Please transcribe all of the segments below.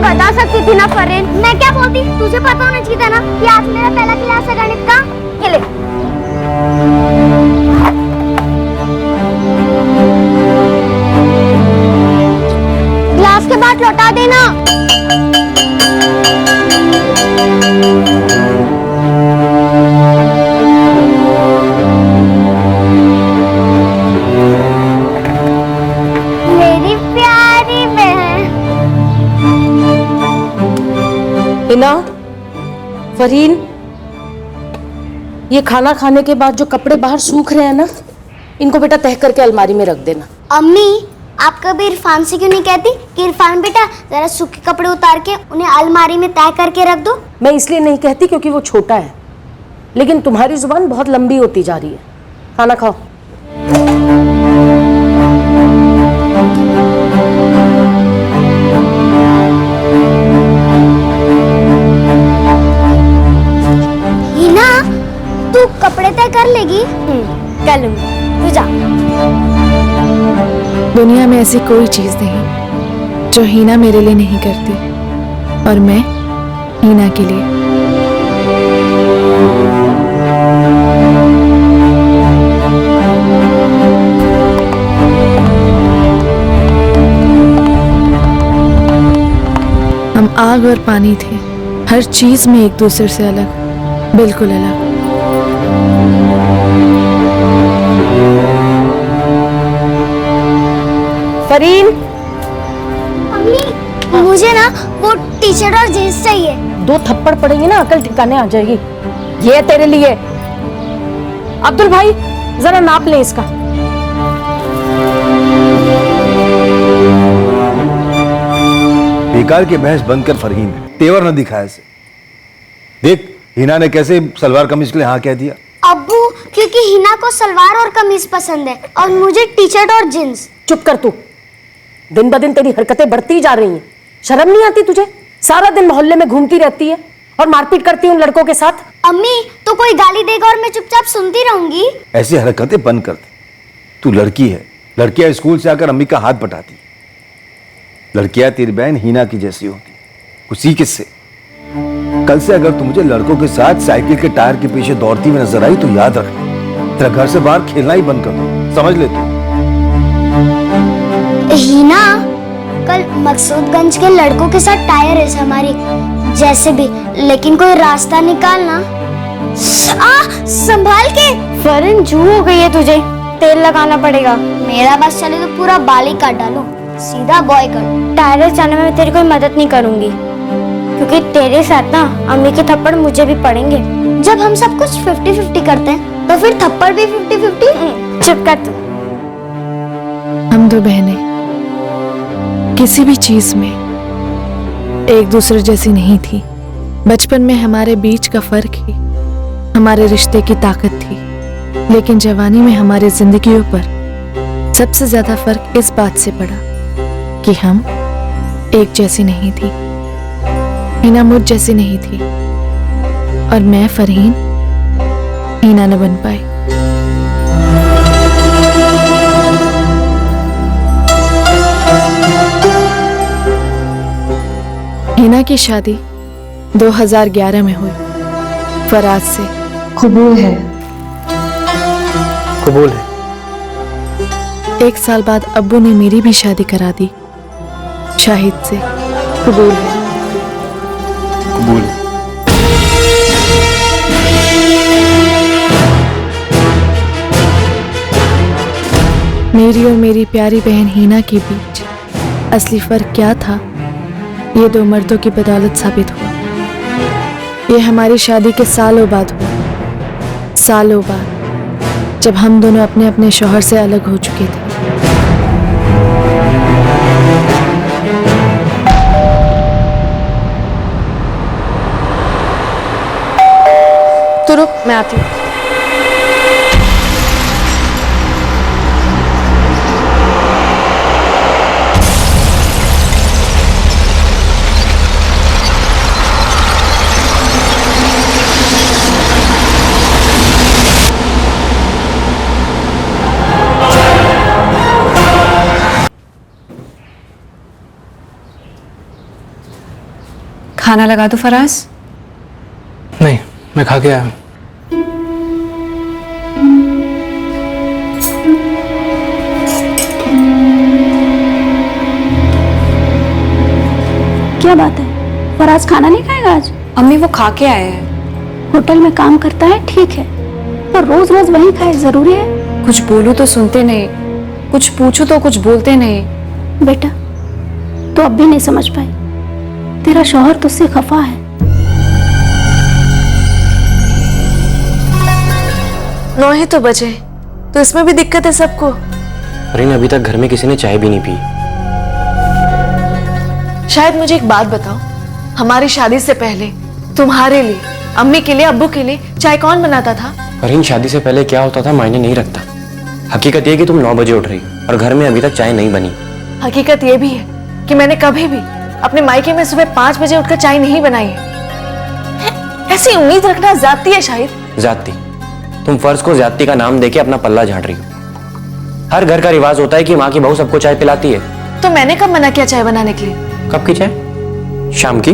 बता सकती थी ना फरीन। मैं क्या बोलती, तुझे पता होना चाहिए था ना कि आज मेरा पहला क्लास है गणित का। ये ले। क्लास के बाद लौटा देना। मेरी प्यारी बहन। हिना, फरीन, ये खाना खाने के बाद जो कपड़े बाहर सूख रहे हैं ना, इनको बेटा तह करके अलमारी में रख देना। अम्मी, आप कभी इरफान से क्यों नहीं कहती कि इरफान बेटा जरा सूखे कपड़े उतार के उन्हें अलमारी में तय करके रख दो। मैं इसलिए नहीं कहती क्योंकि वो छोटा है, लेकिन तुम्हारी जुबान बहुत लंबी होती जा रही है। खाना खाओ। हिना, तू कपड़े तय कर लेगी? कर लूंगी, तू जा। दुनिया में ऐसी कोई चीज नहीं जो हीना मेरे लिए नहीं करती और मैं हीना के लिए। हम आग और पानी थे, हर चीज में एक दूसरे से अलग, बिल्कुल अलग। फरीन, अम्मी, मुझे ना वो टी शर्ट और जींस चाहिए। 2 थप्पड़ पड़ेंगे ना अकल ठिकाने आ जाएगी। ये है तेरे लिए। अब्दुल भाई, जरा नाप ले इसका। बेकार की बहस बंद कर फरहीन, तेवर न दिखा ऐसे। देख हिना ने कैसे सलवार कमीज के लिए हाँ कह दिया। अब्बू, क्योंकि हिना को सलवार और कमीज पसंद है और मुझे टी शर्ट और जींस। चुप कर तू। दिन ब दिन तेरी हरकतें बढ़ती जा रही हैं। शर्म नहीं आती तुझे? सारा दिन मोहल्ले में घूमती रहती है और मारपीट करती है उन लड़कों के साथ। अम्मी, तो कोई गाली देगा और मैं चुपचाप सुनती रहूंगी? ऐसी हरकतें बंद कर दे। तू लड़की है, लड़कियां स्कूल से आकर अम्मी का हाथ बटाती। लड़कियां तेरी बहन हीना की जैसी होती, उसी किससे। कल से अगर तू मुझे लड़कों के साथ साइकिल के टायर के पीछे दौड़ती हुई नजर आई तो याद रख, तेरा घर से बाहर खेलना ही बंद कर दो, समझ ले तू। हीना, कल मकसूदगंज के लड़कों के साथ टायर रेस हमारी, जैसे भी, लेकिन कोई रास्ता निकालना। संभाल के। फरन, जू हो गई है तुझे, तेल लगाना पड़ेगा। मेरा बस चले तो पूरा बाल ही काट डालो, सीधा बॉय कर। टायर रेस जाने में तेरी कोई मदद नहीं करूंगी, क्योंकि तेरे साथ ना अम्मी के थप्पड़ मुझे भी पड़ेंगे। जब हम सब कुछ 50-50 करते हैं तो फिर थप्पड़ भी 50-50। चुप कर तू। हम 2 बहनें किसी भी चीज में एक दूसरे जैसी नहीं थी। बचपन में हमारे बीच का फर्क ही हमारे रिश्ते की ताकत थी, लेकिन जवानी में हमारी जिंदगियों पर सबसे ज्यादा फर्क इस बात से पड़ा कि हम एक जैसी नहीं थी। हीना मुझ जैसी नहीं थी और मैं फरहीन हीना न बन पाई। हीना की शादी 2011 में हुई फराज से। कबूल है। कबूल है। 1 साल बाद अब्बू ने मेरी भी शादी करा दी शाहिद से। कबूल है। कबूल है। मेरी और मेरी प्यारी बहन हीना के बीच असली फर्क क्या था, ये 2 मर्दों की बदौलत साबित हुआ। ये हमारी शादी के सालों बाद हुआ, सालों बाद, जब हम दोनों अपने अपने शौहर से अलग हो चुके थे। तो रुक, मैं आती हूँ। खाना लगा दो फराज? नहीं, मैं खा के आया हूँ। क्या बात है, फराज खाना नहीं खाएगा आज? अम्मी वो खा के आए हैं। होटल में काम करता है ठीक है, पर रोज रोज वही खाए जरूरी है? कुछ बोलूं तो सुनते नहीं, कुछ पूछो तो कुछ बोलते नहीं। बेटा तो अब भी नहीं समझ पाई, तेरा शौहर तुझसे खफा है। 9 ही तो बजे, तो इसमें भी दिक्कत है सबको। फरीन, अभी तक घर में किसी ने चाय भी नहीं पी। शायद मुझे एक बात बताओ, हमारी शादी से पहले तुम्हारे लिए, अम्मी के लिए, अब्बू के लिए चाय कौन बनाता था? फरीन, शादी से पहले क्या होता था मायने नहीं रखता। हकीकत ये कि तुम 9 बजे उठ रही हो और घर में अभी तक चाय नहीं बनी। हकीकत ये भी है कि मैंने कभी भी अपने मायके में सुबह 5 बजे उठकर चाय नहीं बनाई है। ऐसी उम्मीद रखना जाती है शायद। जाती? तुम फर्ज को ज्यादती का नाम देके अपना पल्ला झाड़ रही हो। हर घर का रिवाज होता है कि माँ की बहू सबको चाय पिलाती है। तो मैंने कब मना किया चाय बनाने के लिए? कब की चाय? शाम की?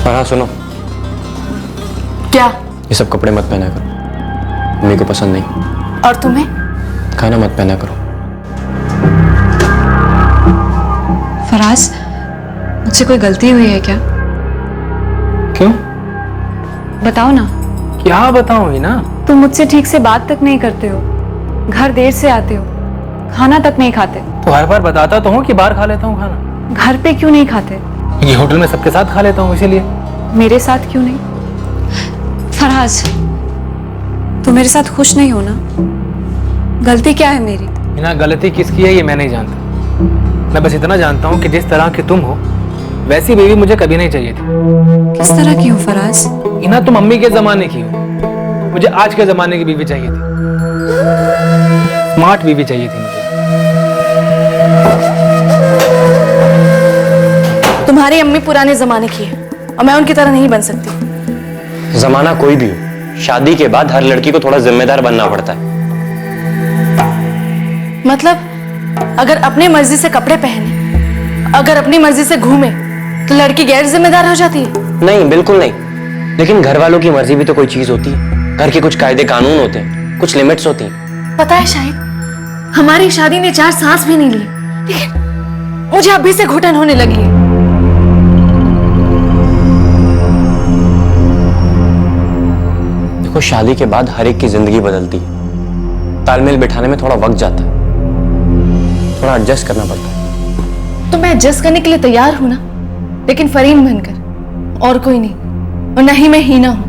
और हाँ सुनो, क्या? ये सब कपड़े मत पहना करो, मेरे को पसंद नहीं। और तुम्हें? खाना मत पहना करो। फराज, मुझसे कोई गलती हुई है क्या? क्यों? बताओ ना। क्या बताऊं ही ना? तुम मुझसे ठीक से बात तक नहीं करते हो, घर देर से आते हो, खाना तक नहीं खाते। तो हर बार बताता तो हूँ कि बाहर खा लेता हूँ खाना। घर पे क्यों नहीं खाते? ये होटल में सबके साथ खा लेता हूँ इसीलिए। मेरे साथ क्यों नहीं? फराज, तुम मेरे साथ खुश नहीं हो ना? गलती क्या है मेरी? ना, गलती किसकी है ये मैं नहीं जानता। मैं बस इतना जानता हूँ कि जिस तरह की तुम हो वैसी बीवी मुझे कभी नहीं चाहिए थी। किस तरह की हो फराज? इना तुम मम्मी के जमाने की हो, मुझे आज के जमाने की बीवी चाहिए थी। स्मार्ट बीवी चाहिए थी मुझे। तुम्हारी अम्मी पुराने जमाने की है और मैं उनकी तरह नहीं बन सकती। जमाना कोई भी हो, शादी के बाद हर लड़की को थोड़ा जिम्मेदार बनना पड़ता है। मतलब अगर अपनी मर्जी से कपड़े पहने, अगर अपनी मर्जी से घूमे, तो लड़की गैर जिम्मेदार हो जाती है? नहीं, बिल्कुल नहीं। लेकिन घर वालों की मर्जी भी तो कोई चीज होती है। घर के कुछ कायदे कानून होते हैं, कुछ लिमिट्स होती हैं। पता है शायद हमारी शादी ने 4 सांस भी नहीं ली, लेकिन मुझे अभी से घुटन होने लगी है। देखो, शादी के बाद हर एक की जिंदगी बदलती है, तालमेल बिठाने में थोड़ा वक्त जाता है, थोड़ा एडजस्ट करना पड़ता है। तो मैं एडजस्ट करने के लिए तैयार हूं ना, लेकिन फरीन बनकर, और कोई नहीं। और न ही मैं हीना हूं,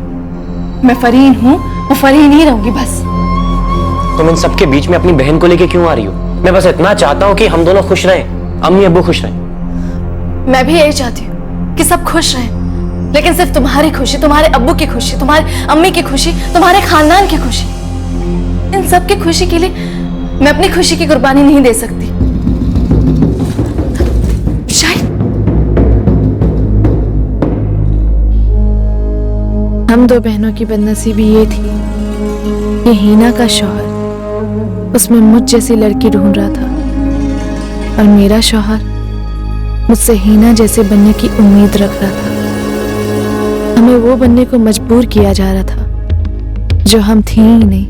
मैं फरीन हूं और फरीन ही रहूंगी बस। तुम इन सबके बीच में अपनी बहन को लेके क्यों आ रही हो? मैं बस इतना चाहता हूँ कि हम दोनों खुश रहें, अम्मी अब्बू खुश रहें। मैं भी यही चाहती हूँ कि सब खुश रहें, लेकिन सिर्फ तुम्हारी खुशी, तुम्हारे अब्बू की खुशी, तुम्हारे अम्मी की खुशी, तुम्हारे खानदान की खुशी, इन सब की खुशी के लिए मैं अपनी खुशी की कुर्बानी नहीं दे सकती। शायद हम 2 बहनों की बदनसीबी ये थी कि हीना का शौहर उसमें मुझ जैसी लड़की ढूंढ रहा था और मेरा शौहर मुझसे हीना जैसे बनने की उम्मीद रख रहा था। हमें वो बनने को मजबूर किया जा रहा था जो हम थी ही नहीं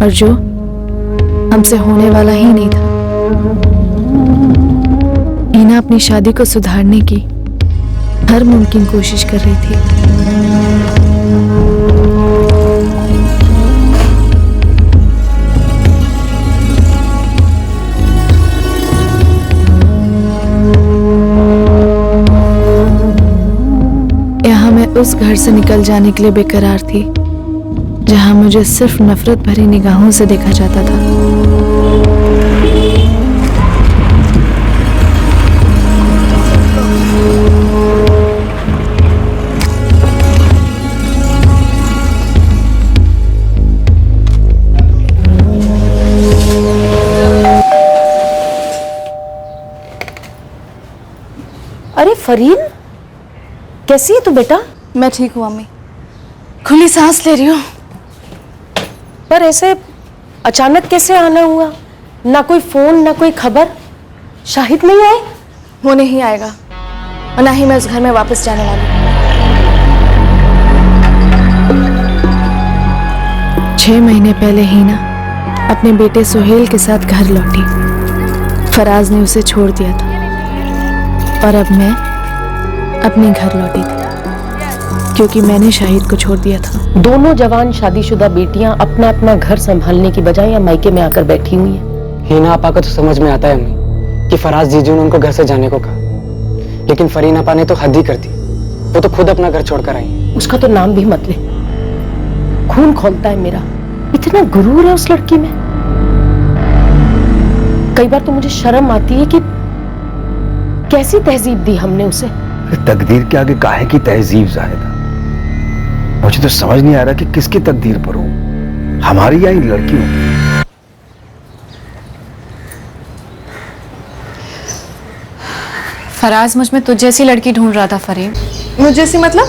और जो हमसे होने वाला ही नहीं था। हीना अपनी शादी को सुधारने की हर मुमकिन कोशिश कर रही थी। यहाँ मैं उस घर से निकल जाने के लिए बेकरार थी जहाँ मुझे सिर्फ नफरत भरी निगाहों से देखा जाता था। अरे फरीन, कैसी है तू बेटा? मैं ठीक हूँ अम्मी, खुली सांस ले रही हूँ। पर ऐसे अचानक कैसे आना हुआ? ना कोई फोन, ना कोई खबर। शाहिद नहीं आए? वो नहीं आएगा और ना ही मैं उस घर में वापस जाने वाली हूँ। 6 महीने पहले हीना अपने बेटे सुहेल के साथ घर लौटी। फराज ने उसे छोड़ दिया था और अब मैं अपने घर लौटी थी क्योंकि मैंने शाहिद को छोड़ दिया था। दोनों जवान शादीशुदा बेटियां अपना अपना घर संभालने की बजाय या मायके में आकर बैठी हुई हैं। हीना आपा को तो समझ में आता है अम्मी कि फराज जीजू ने उनको घर से जाने को कहा, लेकिन फरीन आपा ने तो हद ही कर दी। वो तो खुद अपना घर छोड़कर आई। उसका तो नाम भी मत ले, खून खौलता है मेरा। इतना गुरूर है उस लड़की में। कई बार तो मुझे शर्म आती है कि कैसी तहजीब दी हमने उसे। तकदीर के आगे काहे की तहजीब ज़ाहिदा? मुझे तो समझ नहीं आ रहा कि किसकी तकदीर पर हो, हमारी या इन लड़कियों की। फराज मुझ में तुझ जैसी लड़की ढूंढ रहा था फरीन। मुझ जैसी मतलब?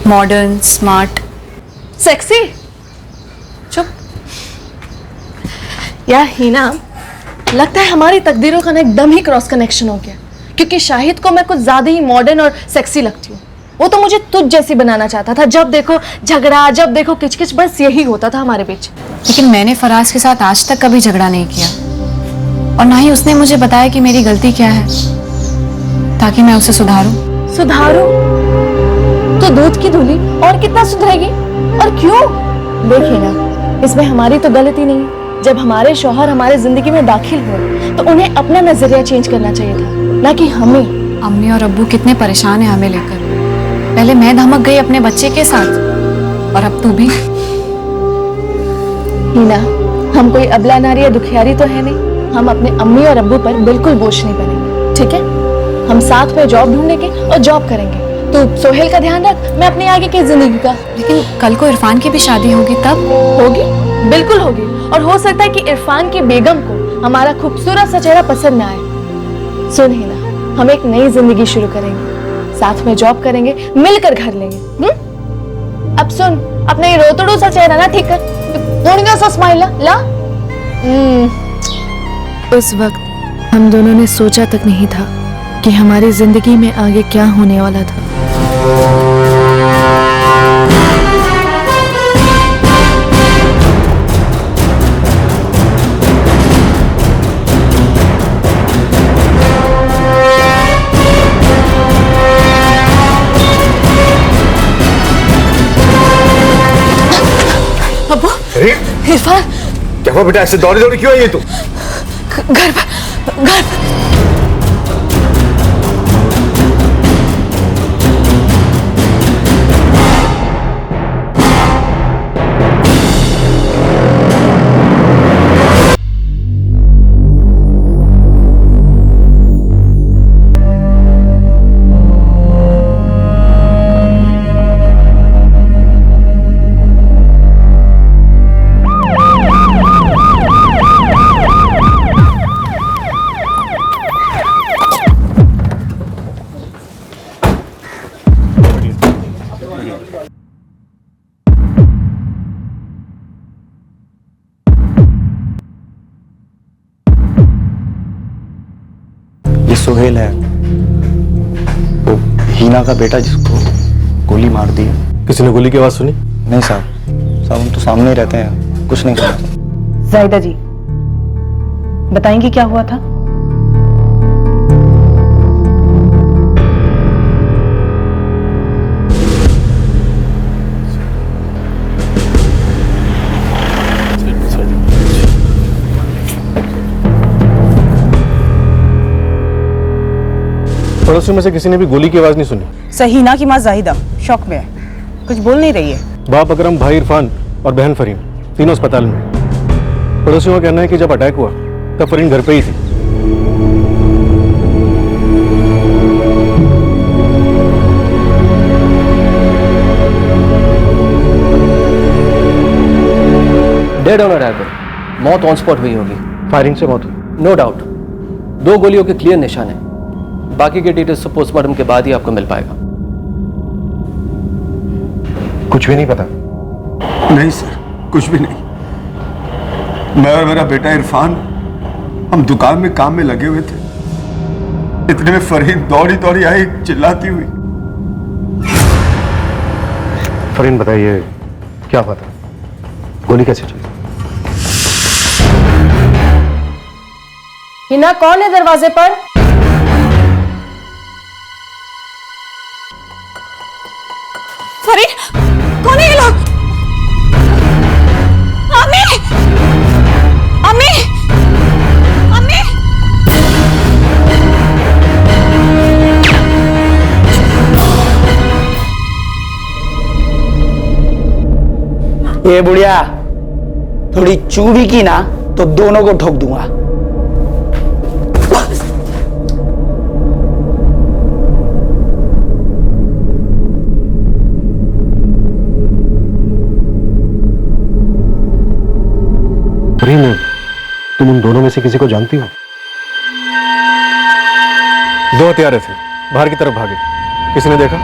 Modern, smart, sexy? चुप। यार हीना, लगता है हमारी तकदीरों का ना एकदम ही क्रॉस कनेक्शन हो गया, क्योंकि शाहिद को मैं कुछ ज्यादा ही मॉडर्न और सेक्सी लगती हूँ। वो तो मुझे तुझ जैसी बनाना चाहता था। जब देखो झगड़ा, जब देखो किचकिच, बस यही होता था हमारे बीच। लेकिन मैंने फराज के साथ आज तक कभी झगड़ा नहीं किया और ना ही उसने मुझे बताया कि मेरी गलती क्या है, ताकि मैं उसे सुधारूं। सुधारो? तो दूध की धुली और कितना सुधरेगी? और क्यों? देखिए ना, इसमें हमारी तो गलती नहीं है। जब हमारे शौहर हमारे जिंदगी में दाखिल हुए तो उन्हें अपना नजरिया चेंज करना चाहिए था, ना कि हमें। अम्मी और अब्बू कितने परेशान हैं हमें लेकर। पहले मैं धमक गई अपने बच्चे के साथ और अब तू भी। हीना, हम कोई अबला नारी या दुखियारी तो है नहीं। हम अपने अम्मी और अब्बू पर बिल्कुल बोझ नहीं बनेंगे, ठीक है? हम साथ में जॉब ढूंढेंगे और जॉब करेंगे। तो सोहेल का ध्यान रख, मैं अपनी आगे की जिंदगी का। लेकिन कल को इरफान की भी शादी होगी तब। होगी, बिल्कुल होगी। और हो सकता है कि इरफान की बेगम को हमारा खूबसूरत सा चेहरा पसंद ना आए। सुन हीना, हम एक नई जिंदगी शुरू करेंगे, साथ में जॉब करेंगे, मिलकर घर लेंगे। अब सुन, अपने ये रोतड़ू सा चेहरा ना ठीक कर, पूर्णिया सा स्माइल ला। उस वक्त हम दोनों ने सोचा तक नहीं था कि हमारी जिंदगी में आगे क्या होने वाला था। अब्बू, इरफान, क्या हुआ बेटा? ऐसे दौड़ी दौड़ी क्यों आई है तू? घर पर। ये सुहेल है, वो हीना का बेटा जिसको गोली मार दी है। किसी ने गोली की आवाज सुनी? नहीं साहब, हम तो सामने ही रहते हैं, कुछ नहीं सुना। जाहिदा जी, बताएंगी क्या हुआ था? पड़ोसियों में से किसी ने भी गोली की आवाज नहीं सुनी। सहीना की माँ जाहिदा शौक में है, कुछ बोल नहीं रही है। बाप अकरम, भाई इरफान और बहन फरीन तीनों अस्पताल में। पड़ोसियों का कहना है कि जब अटैक हुआ तब फरीन घर पे ही थी। डेड ऑन अराइवल, मौत ऑन स्पॉट हुई होगी। फायरिंग से मौत हुई? No doubt. 2 गोलियों के क्लियर निशान है। बाकी के डिटेल्स तो पोस्टमार्टम के बाद ही आपको मिल पाएगा। कुछ भी नहीं पता? नहीं सर, कुछ भी नहीं। मैं और मेरा बेटा इरफान हम दुकान में काम में लगे हुए थे, इतने में फरीन दौड़ी दौड़ी आई चिल्लाती हुई। फरीन बताइए क्या बात है, गोली कैसे चली? हिना कौन है दरवाजे पर? फरीन, कौन है ये लोग? अम्मी! अम्मी! अम्मी! ये बुढ़िया थोड़ी चू भी की ना तो दोनों को ठोक दूंगा। फरीन, तुम उन दोनों में से किसी को जानती हो? दो हत्यारे थे, बाहर की तरफ भागे। किसी ने देखा?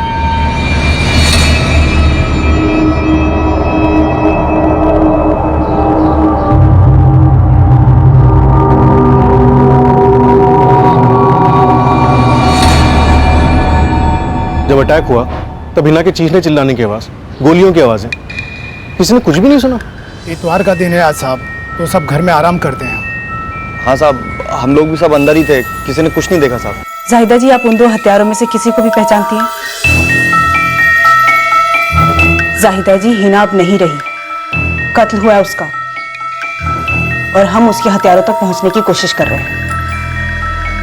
जब अटैक हुआ तब हिना के चीखने चिल्लाने की आवाज, गोलियों की आवाजें, किसी ने कुछ भी नहीं सुना। इतवार का दिन है आज साहब, तो सब घर में आराम करते हैं। हाँ साहब, हम लोग भी सब अंदर ही थे, किसी ने कुछ नहीं देखा साहब। जाहिदा जी, आप उन दो हत्यारों में से किसी को भी पहचानती हैं? जाहिदा जी, हिना अब नहीं रही, कत्ल हुआ है उसका, और हम उसके हथियारों तक पहुंचने की कोशिश कर रहे हैं।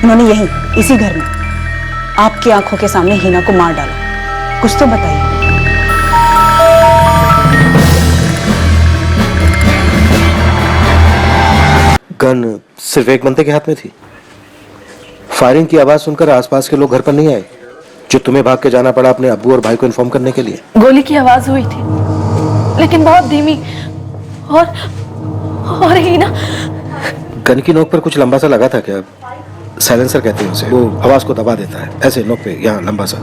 उन्होंने यहीं इसी घर में आपकी आंखों के सामने हिना को मार डाला। कुछ तो बताइए। गन सिर्फ एक बंदे के हाथ में थी। फायरिंग की आवाज सुनकर आसपास के लोग घर पर नहीं आए, जो तुम्हें भाग के जाना पड़ा अपने अब्बू और भाई को इन्फॉर्म करने के लिए। गोली की आवाज हुई थी, लेकिन बहुत धीमी, और हिना। गन की नोक पर कुछ लंबा सा लगा था क्या? साइलेंसर कहते हैं उसे, वो आवाज को दबा देता है, ऐसे नोक पे यहाँ लंबा सा।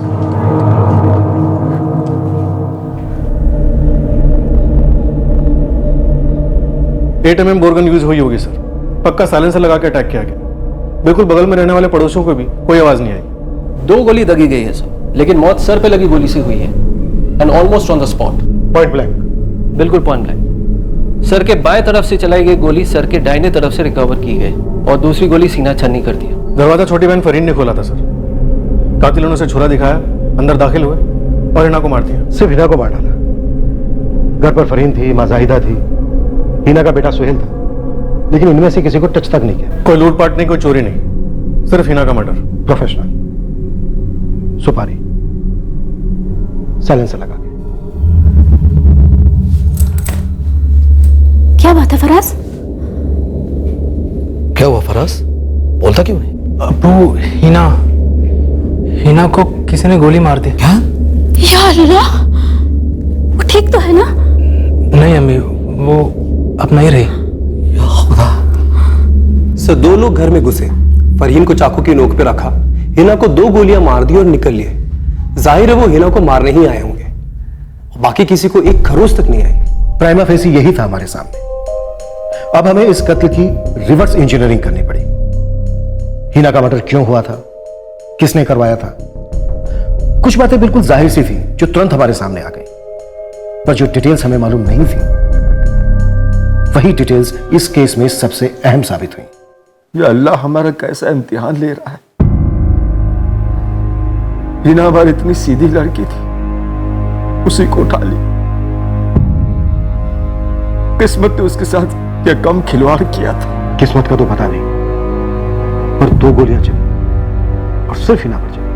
एट बोरगन यूज हुई होगी सर, पक्का साइलेंसर लगा के अटैक किया गया। बिल्कुल बगल में रहने वाले पड़ोसियों को भी कोई आवाज नहीं आई। 2 गोली दगी गई है सर, लेकिन मौत सर पे लगी गोली से हुई है, and almost on the spot. Point blank? बिल्कुल पॉइंट ब्लैंक। सर के बाएं तरफ से चलाई गई गोली सर के दाहिने तरफ से रिकवर की गई, और दूसरी गोली सीना छन्नी कर दिया। दरवाजा छोटी बहन फरीन ने खोला था सर। कातिलों ने उसे छुरा दिखाया, अंदर दाखिल हुए और हिना को मार दिया। सिर्फ हिना को मार डाला। घर पर फरीन थी, मां जाहिदा थी, हिना का बेटा सुहेल था, लेकिन इनमें से किसी को टच तक नहीं किया। कोई लूटपाट नहीं, कोई चोरी नहीं, सिर्फ हिना का मर्डर। प्रोफेशनल, सुपारी, साइलेंसर लगा के। क्या बात है फराज? क्या हुआ फराज? बोलता क्यों नहीं? अब्बू, हिना को किसी ने गोली मार दी। क्या? या अल्लाह, वो ठीक तो है ना? नहीं अम्मी, वो अब नहीं रही। सर, 2 लोग घर में घुसे, फरहीन को चाकू की नोक पे रखा, हिना को 2 गोलियां मार दी और निकल लिए। जाहिर है वो हिना को मारने ही आए होंगे, बाकी किसी को एक खरोच तक नहीं आई। प्राइमा फेसी यही था हमारे सामने। अब हमें इस कत्ल की रिवर्स इंजीनियरिंग करनी पड़ी। हिना का मर्डर क्यों हुआ था, किसने करवाया था? कुछ बातें बिल्कुल जाहिर सी थी जो तुरंत हमारे सामने आ गई, पर जो डिटेल्स हमें मालूम नहीं थी, वही डिटेल्स इस केस में सबसे अहम साबित हुई। ये अल्लाह हमारा कैसा इम्तिहान ले रहा है। हिना हमारी इतनी सीधी लड़की थी, उसी को उठा ली। किस्मत ने उसके साथ क्या कम खिलवाड़ किया था। किस्मत का तो पता नहीं, पर 2 गोलियां चली और सिर्फ हिना पर चली।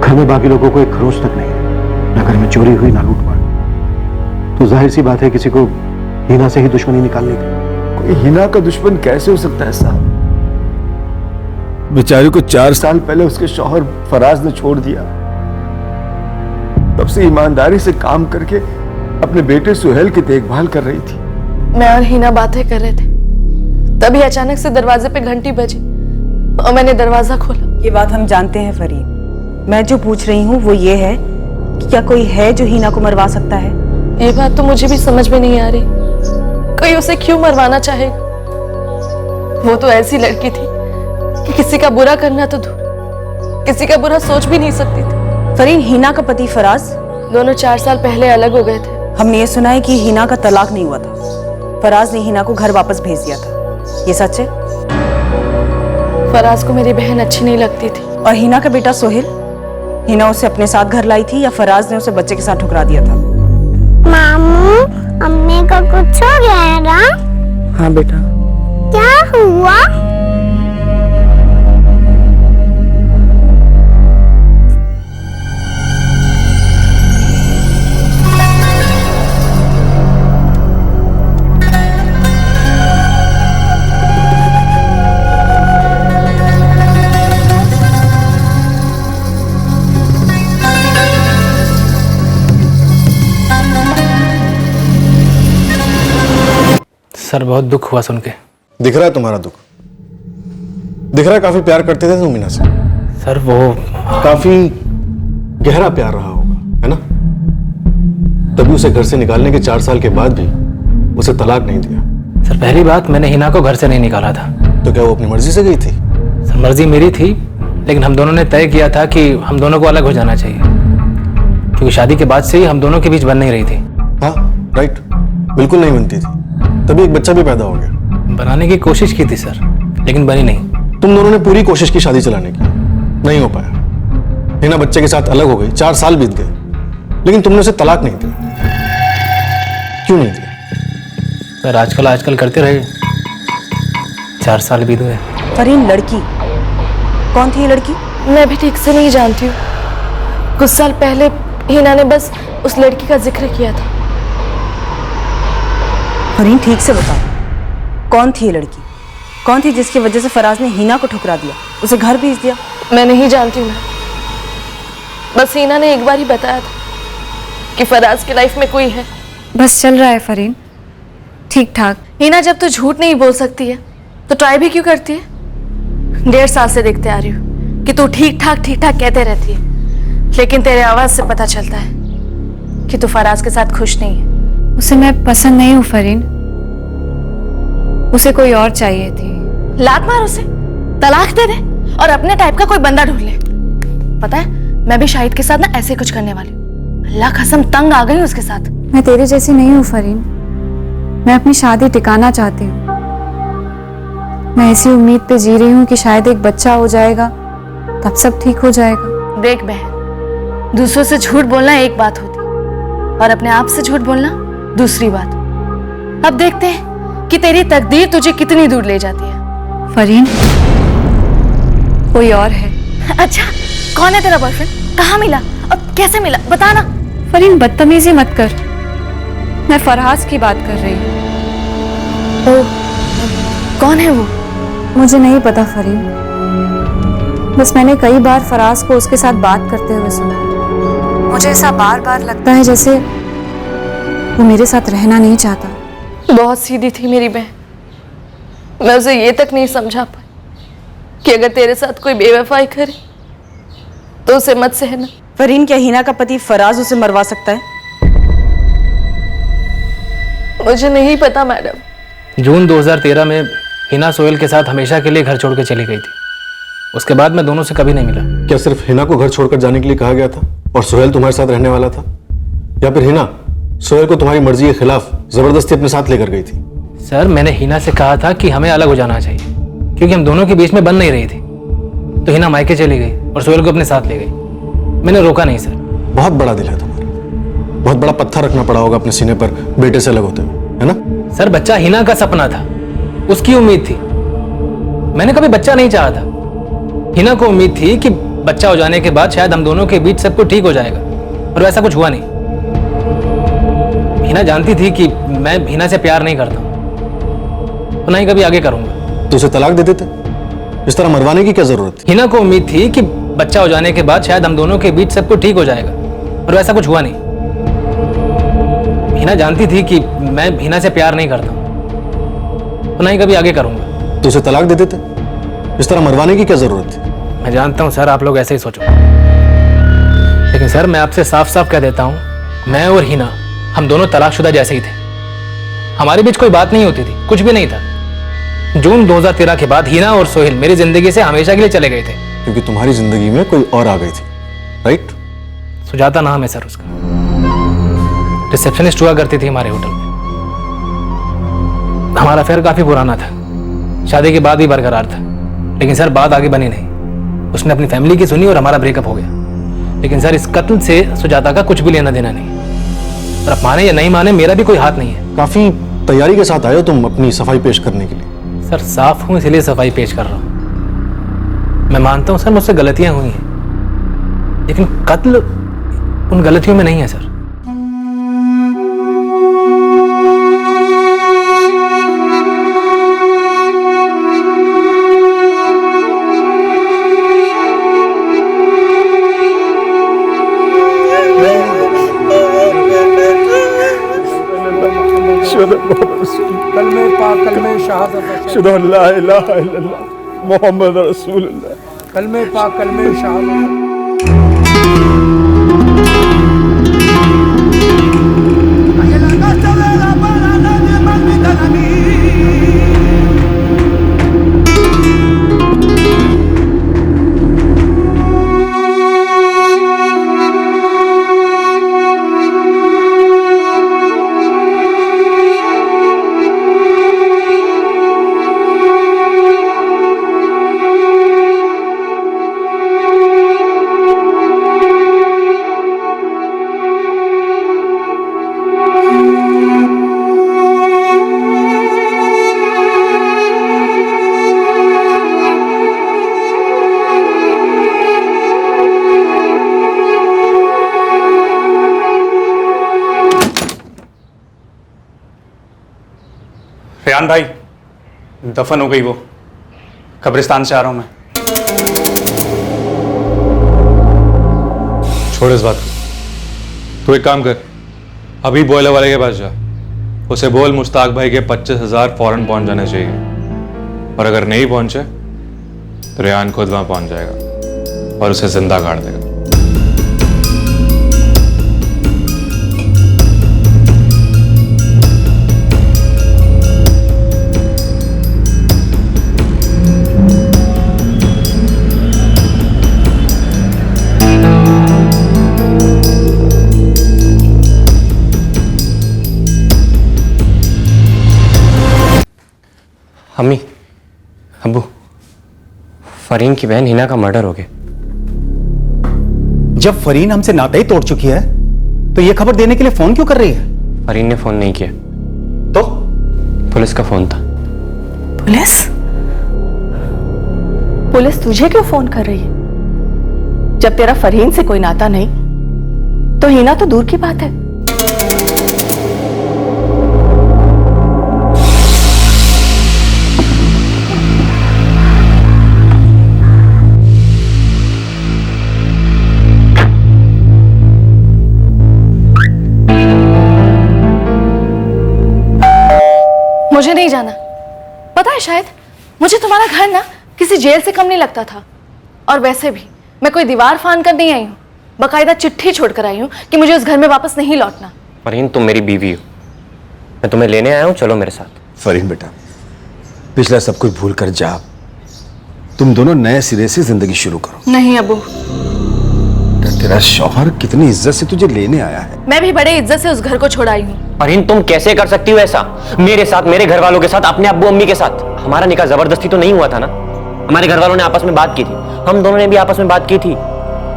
घर में बाकी लोगों को एक खरोच तक नहीं है, न घर में चोरी हुई ना लूटपाट। तो जाहिर सी बात है किसी को हिना से ही दुश्मनी निकालनी थी। कोई हिना का दुश्मन कैसे हो सकता है साहब? बेचारी को 4 साल पहले उसके शौहर फराज ने छोड़ दिया। तब से ईमानदारी से काम करके अपने बेटे सुहेल की देखभाल कर रही थी। मैं और हिना बातें कर रहे थे, तभी अचानक से दरवाजे पे घंटी बजी और मैंने दरवाजा खोला। ये बात हम जानते हैं फरीन, मैं जो पूछ रही हूँ वो ये है कि क्या कोई है जो हिना को मरवा सकता है? ये बात तो मुझे भी समझ में नहीं आ रही, कोई उसे क्यों मरवाना चाहेगा? वो तो ऐसी लड़की थी कि किसी का बुरा करना तो दूर, किसी का बुरा सोच भी नहीं सकती थी। फरीन, हिना का पति फराज दोनों 4 साल पहले अलग हो गए थे। हमने ये सुना है कि हिना का तलाक नहीं हुआ था। फराज ने हिना को घर वापस भेज दिया था, ये सच है? फराज को मेरी बहन अच्छी नहीं लगती थी। और हिना का बेटा सोहेल, हिना उसे अपने साथ घर लाई थी या फराज ने उसे बच्चे के साथ ठुकरा दिया था? मामू, अम्मी का कुछ हो गया है ना? हाँ बेटा। क्या हुआ? सर बहुत दुख हुआ सुन के। दिख रहा है तुम्हारा दुख, दिख रहा है काफी प्यार करते थे तुम मीना से। सर वो काफी गहरा प्यार रहा होगा, है ना? तभी उसे घर से निकालने के 4 साल के बाद भी उसे तलाक नहीं दिया। सर पहली बात, मैंने हिना को घर से नहीं निकाला था। तो क्या वो अपनी मर्जी से गई थी? सर मर्जी मेरी थी, लेकिन हम दोनों ने तय किया था कि हम दोनों को अलग हो जाना चाहिए, क्योंकि शादी के बाद से ही हम दोनों के बीच बन नहीं रही थी। हाँ राइट, बिल्कुल नहीं बनती थी। तभी एक बच्चा भी पैदा हो गया। बनाने की कोशिश की थी सर, लेकिन बनी नहीं। तुम दोनों ने पूरी कोशिश की शादी चलाने की, नहीं हो पाया। हिना बच्चे के साथ अलग हो गई, 4 साल बीत गए, लेकिन तुमने उसे तलाक नहीं दिया। क्यों नहीं दिया? सर आजकल करते रहे, 4 साल बीत गए। फरीन, लड़की कौन थी? ये लड़की मैं भी ठीक से नहीं जानती हूँ। कुछ साल पहले हिना ने बस उस लड़की का जिक्र किया था। फरीन, ठीक से बताओ, कौन थी ये लड़की? कौन थी जिसकी वजह से फराज ने हिना को ठुकरा दिया, उसे घर भेज दिया? मैं नहीं जानती हूँ। बस हिना ने एक बार ही बताया था कि फराज की लाइफ में कोई है। बस चल रहा है फरीन, ठीक ठाक। हिना, जब तू झूठ नहीं बोल सकती है तो ट्राई भी क्यों करती है? 1.5 साल से देखते आ रही हूँ कि तू ठीक ठाक कहते रहती है, लेकिन तेरे आवाज से पता चलता है कि तू फराज के साथ खुश नहीं है। उसे मैं पसंद नहीं हूँ फरीन, उसे कोई और चाहिए थी। लात मार उसे, तलाक दे दे और अपने टाइप का कोई बंदा ढूंढ ले। पता है, मैं भी शाहिद के साथ ना ऐसे कुछ करने वाली हूँ। अल्लाह कसम, तंग आ गई हूँ उसके साथ। मैं तेरे जैसी नहीं हूँ फरीन, मैं अपनी शादी टिकाना चाहती हूँ। मैं ऐसी उम्मीद पे जी रही हूँ कि शायद एक बच्चा हो जाएगा, तब सब ठीक हो जाएगा। देख बहन, दूसरों से झूठ बोलना एक बात होती और अपने आप से झूठ बोलना दूसरी बात। अब देखते हैं कि तेरी तकदीर तुझे कितनी दूर ले जाती है। फरीन, कोई और है। अच्छा, कौन है तेरा बॉयफ्रेंड? कहाँ मिला और कैसे मिला, बता ना। फरीन, बदतमीजी मत कर, मैं फराज की बात कर रही हूँ। ओह, कौन है वो? मुझे नहीं पता फरीन, बस मैंने कई बार फराज को उसके साथ बात करते हुए सुना। मुझे ऐसा बार बार लगता है जैसे वो मेरे साथ रहना नहीं चाहता। बहुत सीधी थी मेरी बहन, मैं उसे ये तक नहीं समझा पाई कि अगर तेरे साथ कोई बेवफाई करे तो उसे मत सहना। फरीन, क्या हिना का पति फराज उसे मरवा सकता है? मुझे नहीं पता मैडम। जून 2013 में हिना सोहेल के साथ हमेशा के लिए घर छोड़ के चली गई थी। उसके बाद मैं दोनों से कभी नहीं मिला। क्या सिर्फ हिना को घर छोड़कर जाने के लिए कहा गया था और सोहेल तुम्हारे साथ रहने वाला था, या फिर हिना सोहेल को तुम्हारी मर्जी के खिलाफ जबरदस्ती अपने साथ लेकर गई थी? सर मैंने हिना से कहा था कि हमें अलग हो जाना चाहिए, क्योंकि हम दोनों के बीच में बन नहीं रही थी। तो हिना मायके चली गई और सोहेल को अपने साथ ले गई। मैंने रोका नहीं सर। बहुत बड़ा दिल है तुम्हारा, बहुत बड़ा पत्थर रखना पड़ा होगा अपने सीने पर बेटे से अलग होते हुए, है ना? सर बच्चा हिना का सपना था, उसकी उम्मीद थी। मैंने कभी बच्चा नहीं चाहा था। हिना को उम्मीद थी कि बच्चा हो जाने के बाद शायद हम दोनों के बीच सब कुछ ठीक हो जाएगा, और वैसा कुछ हुआ नहीं। हिना जानती थी कि मैं हिना से प्यार नहीं करता, तो ना ही कभी आगे करूंगा। तो उसे तलाक दे देते, इस तरह मरवाने की क्या जरूरत थी? हिना को उम्मीद थी कि बच्चा हो जाने के बाद शायद हम दोनों के बीच सब कुछ ठीक हो जाएगा, और वैसा कुछ हुआ नहीं। हिना जानती थी कि मैं हिना से प्यार नहीं करता, तो ना ही कभी आगे करूंगा। तो उसे तलाक दे देते, इस तरह मरवाने की क्या जरूरत थी? मैं जानता हूं सर, आप लोग ऐसे ही सोचो, लेकिन सर मैं आपसे साफ साफ कह देता हूं, मैं और हिना हम दोनों तलाकशुदा जैसे ही थे। हमारे बीच कोई बात नहीं होती थी, कुछ भी नहीं था। जून 2013 के बाद हिना और सोहेल मेरी जिंदगी से हमेशा के लिए चले गए थे। क्योंकि तुम्हारी जिंदगी में कोई और आ गई थी, राइट? सुजाता नाम है सर उसका, रिसेप्शनिस्ट हुआ करती थी हमारे होटल में। हमारा अफेयर काफी पुराना था, शादी के बाद भी बरकरार था, लेकिन सर बात आगे बनी नहीं। उसने अपनी फैमिली की सुनी और हमारा ब्रेकअप हो गया। लेकिन सर इस कत्ल से सुजाता का कुछ भी लेना देना नहीं, और अब माने या नहीं माने मेरा भी कोई हाथ नहीं है। काफी तैयारी के साथ आए हो तुम अपनी सफाई पेश करने के लिए। सर साफ हूं इसलिए सफाई पेश कर रहा हूं। मैं मानता हूं सर मुझसे गलतियां हुई हैं, लेकिन कत्ल उन गलतियों में नहीं है सर। कलमे पाक कलमे शहादत शुदा ला इलाहा इल्लल्लाह मोहम्मद रसूलुल्लाह कलमे पाक कलमे शहादत। रेहान भाई, दफन हो गई वो, कब्रिस्तान से आ रहा हूं मैं। छोड़ इस बात को। तू एक काम कर, अभी बॉयलर वाले के पास जा, उसे बोल मुश्ताक भाई के 25,000 फौरन पहुंच जाने चाहिए, और अगर नहीं पहुंचे तो रेहान खुद वहां पहुंच जाएगा और उसे जिंदा गाड़ देगा। अम्मी, अब्बू, फरीन की बहन हिना का मर्डर हो गया। जब फरीन हमसे नाता ही तोड़ चुकी है तो ये खबर देने के लिए फोन क्यों कर रही है? फरीन ने फोन नहीं किया तो पुलिस का फोन था। पुलिस? पुलिस तुझे क्यों फोन कर रही है? जब तेरा फरहीन से कोई नाता नहीं तो हिना तो दूर की बात है। मुझे नहीं जाना। पता है शायद मुझे तुम्हारा घर ना किसी जेल से कम नहीं लगता था। और वैसे भी मैं कोई दीवार फान कर नहीं आई हूँ, बकायदा चिट्ठी छोड़कर आई हूँ कि मुझे उस घर में वापस नहीं लौटना। फरीन, तुम मेरी बीवी हो, मैं तुम्हें लेने आया हूँ, चलो मेरे साथ। फरीन बेटा, पिछला सब कुछ भूल कर जा, तुम दोनों नए सिरे से जिंदगी शुरू करो। नहीं अबू, तेरा शौहर कितनी इज्जत से तुझे लेने आया है। मैं भी बड़े इज्जत से उस घर को छोड़ आई हूँ। फरीन, तुम कैसे कर सकती हो ऐसा? मेरे साथ, मेरे घर वालों के साथ, अपने अब्बू अम्मी के साथ। हमारा निकाह जबरदस्ती तो नहीं हुआ था ना। हमारे घर वालों ने आपस में बात की थी, हम दोनों ने भी आपस में बात की थी।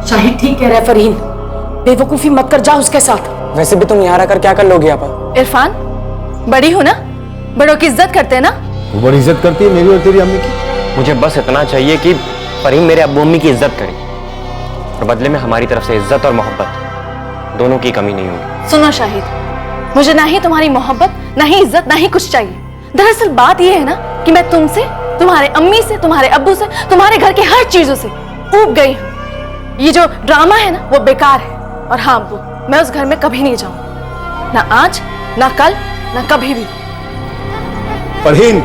शाहिद ठीक कह रहा है फरीन, बेवकूफी मत कर, जा उसके साथ। वैसे भी तुम यहाँ रहकर क्या कर लोगी आपा? इरफान, बड़ी हो ना, बड़ों की इज्जत करते हैं ना। वो बड़ी इज्जत करती है मेरी और तेरी अम्मी की। मुझे बस इतना चाहिए कि फरीन मेरे अब्बू अम्मी की इज्जत करे, और बदले में हमारी तरफ से इज्जत और मोहब्बत दोनों की कमी नहीं होगी। सुनो शाहिद, मुझे ना ही तुम्हारी मोहब्बत, ना ही इज्जत, ना ही कुछ चाहिए। दरअसल बात यह है ना कि मैं तुमसे, तुम्हारे अम्मी से, तुम्हारे अब्बू से, तुम्हारे घर के हर चीजों से ऊब गई हूँ। ये जो ड्रामा है ना वो बेकार है। और हाँ अब्बू, मैं उस घर में कभी नहीं जाऊँ, ना आज, ना कल, ना कभी भी। फरहीन,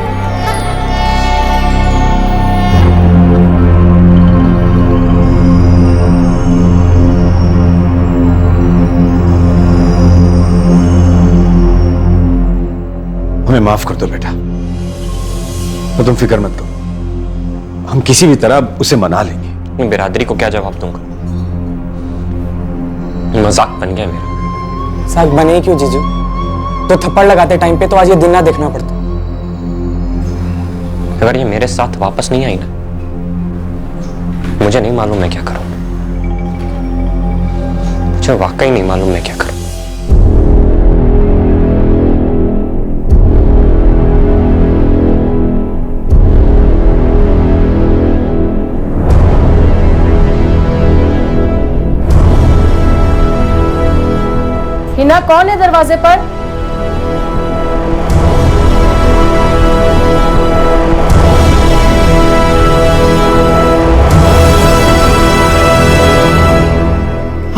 हमें माफ कर दो बेटा, तो तुम फिक्र मत करो, हम किसी भी तरह उसे मना लेंगे। बिरादरी को क्या जवाब दूंगा? मजाक बन गया मेरा। साथ बने क्यों जीजू? तो थप्पड़ लगाते टाइम पे तो आज ये दिन ना देखना पड़ता। अगर ये मेरे साथ वापस नहीं आई ना, मुझे नहीं मालूम मैं क्या करूं। मुझे वाकई नहीं मालूम मैं क्या करूं। हिना, कौन है दरवाजे पर?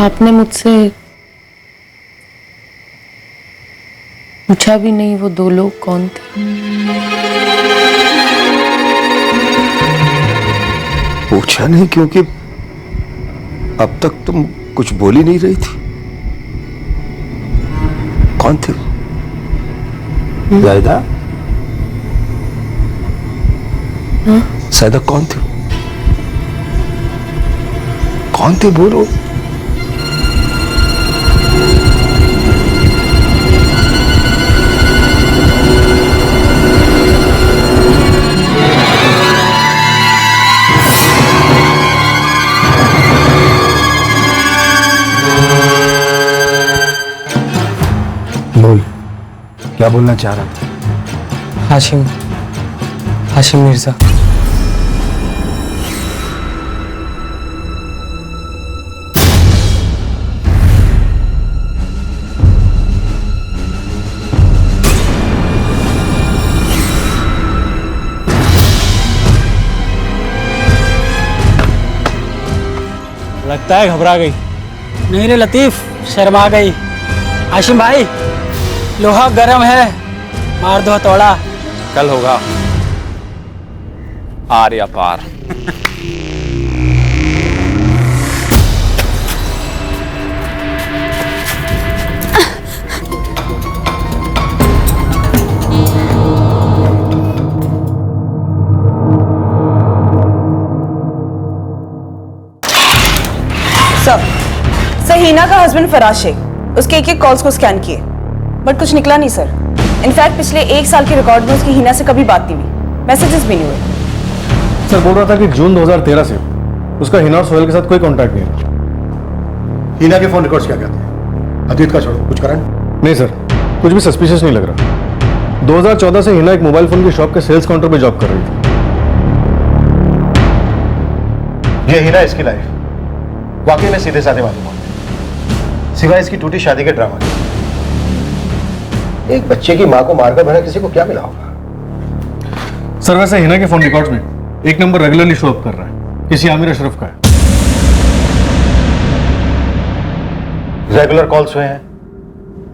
आपने मुझसे पूछा भी नहीं वो दो लोग कौन थे? पूछा नहीं क्योंकि अब तक तुम कुछ बोल ही नहीं रही थी। कौन थे? जायदा? जायदा कौन थे? कौन थे बोलो। बोल, क्या बोलना चाह रहा था? हाशिम मिर्जा। लगता है घबरा गई। नहीं रे लतीफ, शर्मा गई। हाशिम भाई, लोहा गर्म है, मार दो हथौड़ा। कल होगा आर या पार। सर, हिना का हस्बैंड फराज शेख, उसके एक कॉल्स को स्कैन किए बट कुछ निकला नहीं सर। इनफैक्ट पिछले 1 साल के रिकॉर्ड में उसकी हिना से कभी बात नहीं हुई, मैसेजेस भी नहीं हुए। सर बोल रहा था कि जून 2013 से उसका हिना और सोहेल के साथ कोई कांटेक्ट नहीं है। हिना के फोन रिकॉर्ड्स क्या कहते हैं? अतीत का छोड़ो, कुछ कारण? नहीं सर, कुछ भी सस्पिशियस नहीं लग रहा। 2014 से हिना एक मोबाइल फोन की शॉप के सेल्स काउंटर पे जॉब कर रही थी। ये हिना, इसकी लाइफ वाकई में सीधे साधे मालूम होते, सिवाय इसकी टूटी शादी के ड्रामा के। एक बच्चे की मां को मारकर भला किसी को क्या मिला होगा? सर वैसे हिना के फोन रिकॉर्ड्स में एक नंबर रेगुलरली शो अप कर रहा है, किसी आमिर अशरफ का है। रेगुलर कॉल्स हुए हैं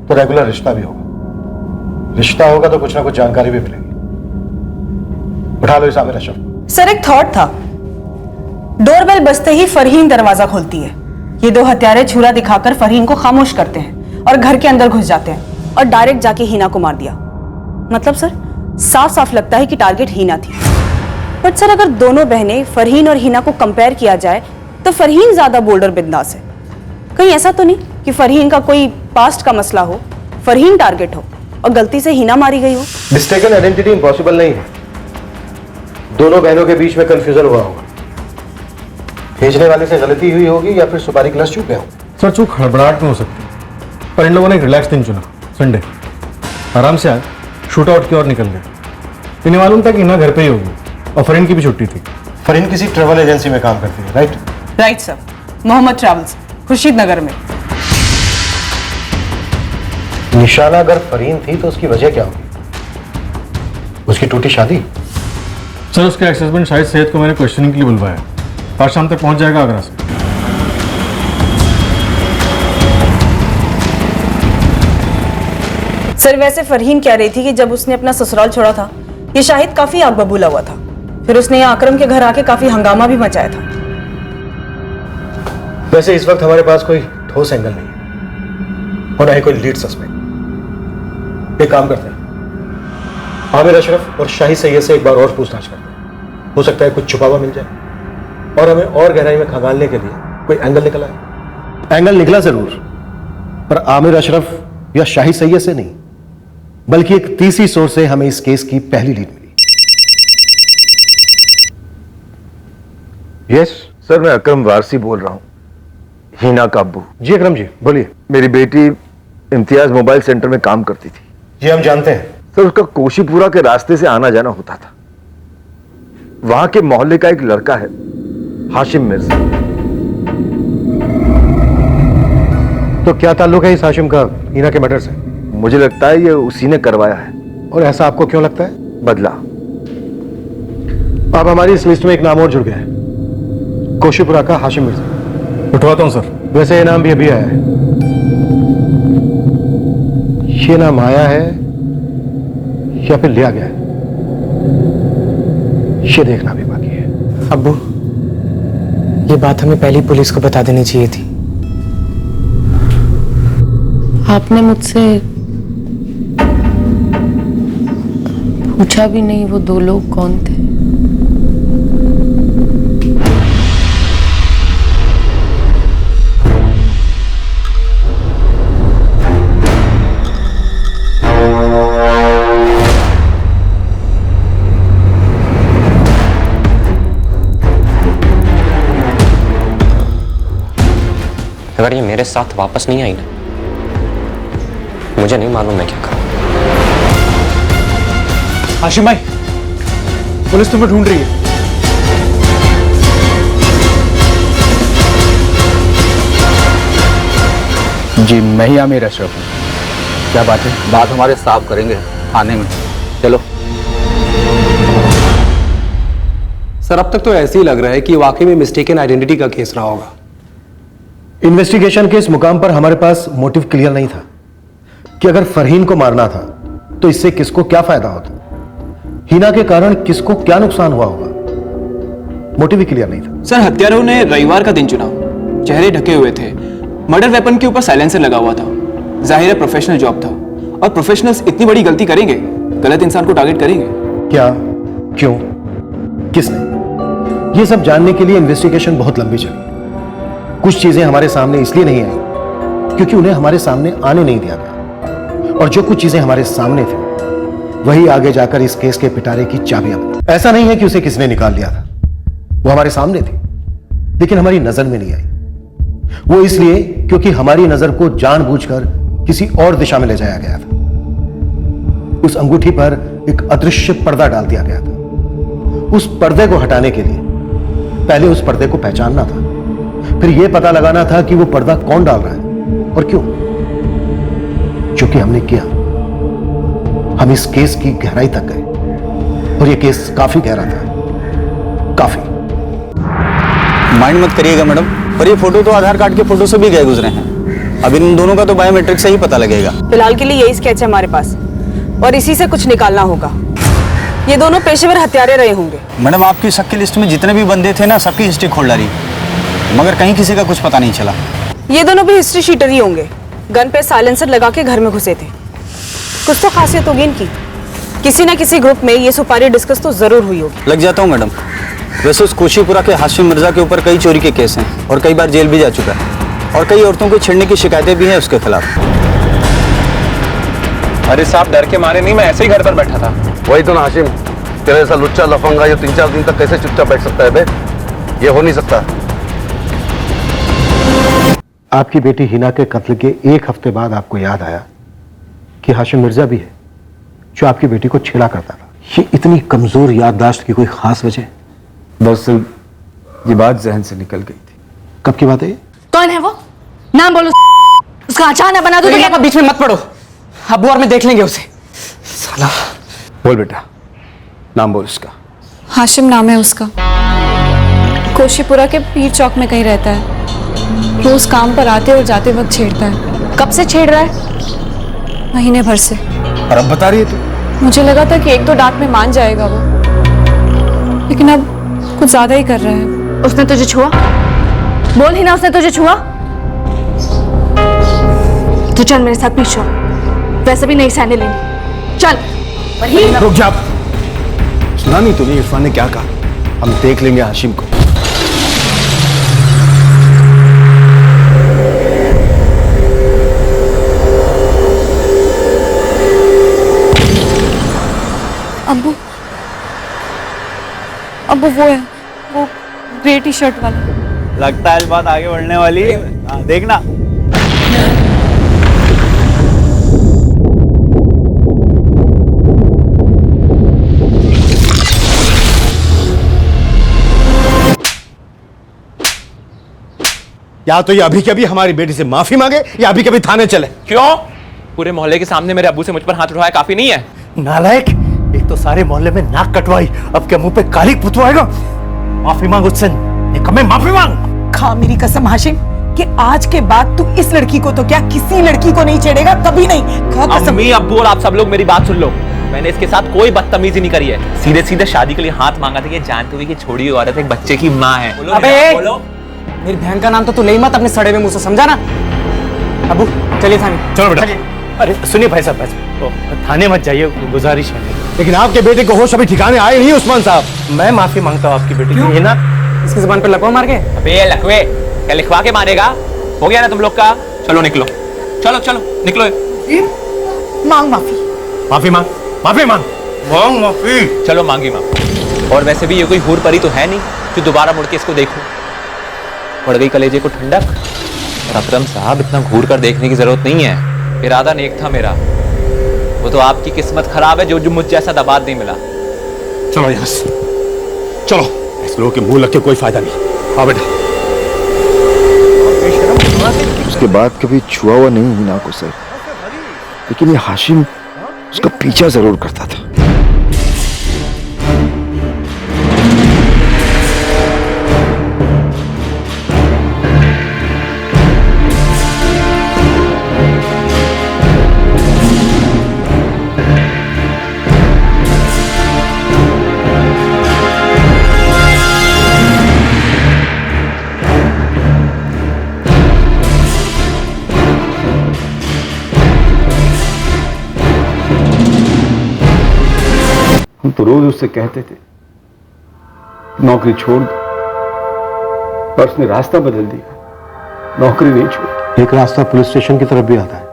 तो रेगुलर रिश्ता भी होगा। रिश्ता होगा तो कुछ ना कुछ जानकारी भी मिलेगी। उठा लो इस आमिर अशरफ। सर एक थॉट था, डोरबेल बजते ही फरहीन दरवाजा खोलती है। ये दो हत्यारे छुरा दिखाकर फरहीन को खामोश करते हैं और घर के अंदर घुस जाते हैं और डायरेक्ट जाके हिना को मार दिया। मतलब सर साफ साफ लगता है कि टारगेट हिना थी। बट सर अगर दोनों बहनें फरहीन और हिना को कंपेयर किया जाए तो फरहीन ज्यादा बोल्ड और बिंदास है। कहीं ऐसा तो नहीं कि फरहीन का कोई पास्ट का मसला हो, फरहीन टारगेट हो और गलती से हिना मारी गई हो? मिस्टेकन आइडेंटिटी इम्पॉसिबल नहीं है। दोनों बहनों के बीच में कंफ्यूजन हुआ होगा। भेजने वाले से गलती हुई होगी या फिर सुपारी क्लास चूक गए होंगे। सर चूक हड़बड़ाहट में हो सकती है, पर इन लोगों ने एक रिलैक्स दिन चुना, संडे। आराम से आए, शूट आउट की ओर निकल गए। इन्हें मालूम था कि हिना घर पे ही होगी और फरहीन की भी छुट्टी थी। फरहीन किसी ट्रैवल एजेंसी में काम करती है, right? Right sir, Mohammed travels, Khurshid Nagar में। निशाना अगर फरहीन थी तो उसकी वजह क्या होगी? उसकी टूटी शादी? सर उसके एक्स हस्बैंड शाहिद सैयद को मैंने क्वेश्चनिंग के लिए बुलवाया। आज शाम तक पहुंच जाएगा आगरा से। सर वैसे फरहीन कह रही थी कि जब उसने अपना ससुराल छोड़ा था ये शाहिद काफी आग बबूला हुआ था। फिर उसने यहाँ अकरम के घर आके काफी हंगामा भी मचाया था। वैसे इस वक्त हमारे पास कोई ठोस एंगल नहीं है और ना ही कोई लीड सस्पेक्ट। एक काम करते हैं, आमिर अशरफ और शाही सैयद से एक बार और पूछताछ करते हैं। हो सकता है कुछ छुपा हुआ मिल जाए और हमें और गहराई में खंगालने के लिए कोई एंगल निकल आए। एंगल निकला जरूर, पर आमिर अशरफ या शाही सैयद से नहीं, बल्कि एक तीसरी सोर्स से हमें इस केस की पहली लीड मिली। यस सर, मैं अकरम वारसी बोल रहा हूं, हीना का अब्बू। जी अकरम जी, बोलिए। मेरी बेटी इम्तियाज मोबाइल सेंटर में काम करती थी। जी हम जानते हैं सर, उसका कोशीपुरा के रास्ते से आना जाना होता था। वहां के मोहल्ले का एक लड़का है हाशिम मिर्जा। तो क्या ताल्लुक है इस हाशिम का हीना के मर्डर से? मुझे लगता है ये उसी ने करवाया है। और ऐसा आपको क्यों लगता है? बदला। अब हमारी इस लिस्ट में एक नाम और जुड़ गया है, कोशीपुरा का हाशिम मिर्जा। उठवाता हूं सर। वैसे ये नाम भी अभी आया है। ये नाम आया है या फिर लिया गया है, ये देखना भी बाकी है। अब्बू, ये बात हमें पहले पुलिस को बता देनी चाहिए थी। आपने मुझसे पूछा भी नहीं वो दो लोग कौन थे। अगर ये मेरे साथ वापस नहीं आई ना, मुझे नहीं मालूम मैं क्या करूं। हाशिम भाई, पुलिस तुम्हें ढूंढ रही है। जी मैं ही आमिर अशरफ हूँ। क्या बात है? बात हमारे साहब करेंगे आने में। चलो। सर अब तक तो ऐसे ही लग रहा है कि वाकई में मिस्टेकन आइडेंटिटी का केस रहा होगा। इन्वेस्टिगेशन के इस मुकाम पर हमारे पास मोटिव क्लियर नहीं था कि अगर फरहीन को मारना था तो इससे किसको क्या फायदा होता, हीना के कारण किसको क्या नुकसान हुआ होगा, मोटिव ही क्लियर नहीं था। सर हत्यारों ने रविवार का दिन चुना, चेहरे ढके हुए थे, मर्डर वेपन के ऊपर साइलेंसर लगा हुआ था, जाहिर है प्रोफेशनल जॉब था। और प्रोफेशनल्स इतनी बड़ी गलती करेंगे, गलत इंसान को टारगेट करेंगे क्या, क्यों, किसने, ये सब जानने के लिए इन्वेस्टिगेशन बहुत लंबी चली। कुछ चीजें हमारे सामने इसलिए नहीं आई क्योंकि उन्हें हमारे सामने आने नहीं दिया गया, और जो कुछ चीजें हमारे सामने थी वही आगे जाकर इस केस के पिटारे की चाबियां बनी। ऐसा नहीं है कि उसे किसने निकाल लिया था, वो हमारे सामने थी लेकिन हमारी नजर में नहीं आई। वो इसलिए क्योंकि हमारी नजर को जानबूझकर किसी और दिशा में ले जाया गया था। उस अंगूठी पर एक अदृश्य पर्दा डाल दिया गया था। उस पर्दे को हटाने के लिए पहले उस पर्दे को पहचानना था, फिर यह पता लगाना था कि वो पर्दा कौन डाल रहा है और क्यों। जो कि हमने किया। हम इस केस की गहराई तक गए और यह केस काफी गहरा था, काफी। माइंड मत करिएगा मैडम, पर ये फोटो तो आधार कार्ड के फोटो से भी गए गुजरे हैं। अब इन दोनों का तो बायोमेट्रिक से ही पता लगेगा। फिलहाल के लिए यही स्केच है हमारे पास और इसी से कुछ निकालना होगा। ये दोनों पेशेवर हत्यारे रहे होंगे। मैडम आपकी शक की लिस्ट में जितने भी बंदे थे ना, सबकी हिस्ट्री खोल डाली, मगर कहीं किसी का कुछ पता नहीं चला। ये दोनों भी हिस्ट्री शीटर ही होंगे। गन पे साइलेंसर लगा के घर में घुसे थे। कुछ तो खासियत होगी इनकी। किसी ना किसी ग्रुप में ये सुपारी डिस्कस तो जरूर हुई होगी। लग जाता हूँ मैडम। वैसे उस कोशीपुरा के हाशिम मिर्जा के ऊपर कई चोरी के केस हैं और कई बार जेल भी जा चुका है और कई औरतों को छेड़ने की शिकायतें भी हैं उसके खिलाफ। अरे साहब डर के मारे नहीं, मैं ऐसे ही घर पर बैठा था। वही तो ना हाशिम, तेरे ऐसा लुच्चा लफंगा ये 3-4 दिन तक कैसे चुपचाप बैठ सकता है बे? ये हो नहीं सकता। आपकी बेटी हिना के कत्ल के एक हफ्ते बाद आपको याद आया कि हाशिम मिर्जा भी है जो आपकी बेटी को छेड़ा करता था। ये इतनी कमजोर याददाश्त की कोई खास वजह? बस ये बात जहन से निकल गई थी। कब की बात है? कौन है वो? नाम बोलो। उसका अचानक बना दो तो बीच में मत पड़ो, अब्बू और मैं देख लेंगे उसे। साला। बोल बेटा, नाम बोल उसका। हाशिम नाम है उसका। कोशीपुरा के पीर चौक में कहीं रहता है। रोज काम पर आते और जाते वक्त छेड़ता है। कब से छेड़ रहा है? महीने भर से। और अब बता रही है तू? मुझे लगा था कि एक दो डांट में मान जाएगा वो, लेकिन अब कुछ ज्यादा ही कर रहा है। उसने तुझे छुआ? बोल ही ना, उसने तुझे छुआ? तू चल मेरे साथ पीछे, वैसे भी नहीं सहने लेनी। चल। रुक जा। सुना नहीं तूने इरफान ने क्या कहा? हम देख लेंगे हाशिम को। अब्बू, अब्बू वो है, वो ग्रे टी शर्ट वाला। लगता है आज बात आगे बढ़ने वाली है। देखना। या तो ये अभी के अभी हमारी बेटी से माफी मांगे या अभी कभी थाने चले। क्यों? पूरे मोहल्ले के सामने मेरे अब्बू से मुझ पर हाथ उठाया काफी नहीं है? नालायक, एक तो सारे मोहल्ले में नाक कटवाई, अब क्या मुंह पे काली पुतवाएगा? माफी मांग उससे, निकम्मे माफी मांग। खा मेरी कसम हाशिम कि आज के बाद तू इस लड़की को तो क्या किसी लड़की को नहीं छेड़ेगा, कभी नहीं। खा कसम। अम्मी, अब्बू और आप सब लोग मेरी बात सुन लो। मैंने इसके साथ कोई बदतमीजी नहीं करी है। सीधे सीधे शादी के लिए हाथ मांगा था, ये जानते हुए कि छोड़ी हुई औरत एक बच्चे की माँ है। अबे मेरी बहन का नाम तो तू ले ही मत अपने सड़े हुए मुंह से, समझा ना? अबू चलिए थाने। चलो बेटा। अरे सुनिए भाई साहब, थाने मत जाइए, गुजारिश है। लेकिन आपके बेटे को होश अभी ठिकाने आए नहीं उस्मान साहब। मैं माफी मांगता हूँ आपकी बेटी की। ना इसकी जुबान पे लकवा मार के। अबे लकवे क्या लिखवा के मारेगा? हो गया ना तुम लोग का? चलो निकलो, चलो चलो निकलो। मांग माफी। माफी मांग, माफी मांग, मांग माफी। चलो मांगी माफी। और वैसे भी ये कोई हूर परी तो है नहीं जो दोबारा मुड़ के इसको देखो। पड़ गई कलेजे को ठंडक। और अकरम साहब, इतना घूर कर देखने की जरूरत नहीं है। इरादा नेक था मेरा, वो तो आपकी किस्मत खराब है जो मुझ जैसा दबाद नहीं मिला। चलो यहाँ से चलो, इस लोगों के मुंह लग के कोई फायदा नहीं। आओ बेटा। उसके बाद कभी छुआ हुआ नहीं हिना को सर, लेकिन ये हाशिम उसका पीछा जरूर करता था। हम तो रोज उससे कहते थे नौकरी छोड़ दो, पर उसने रास्ता बदल दिया, नौकरी नहीं छोड़ी। एक रास्ता पुलिस स्टेशन की तरफ भी आता है,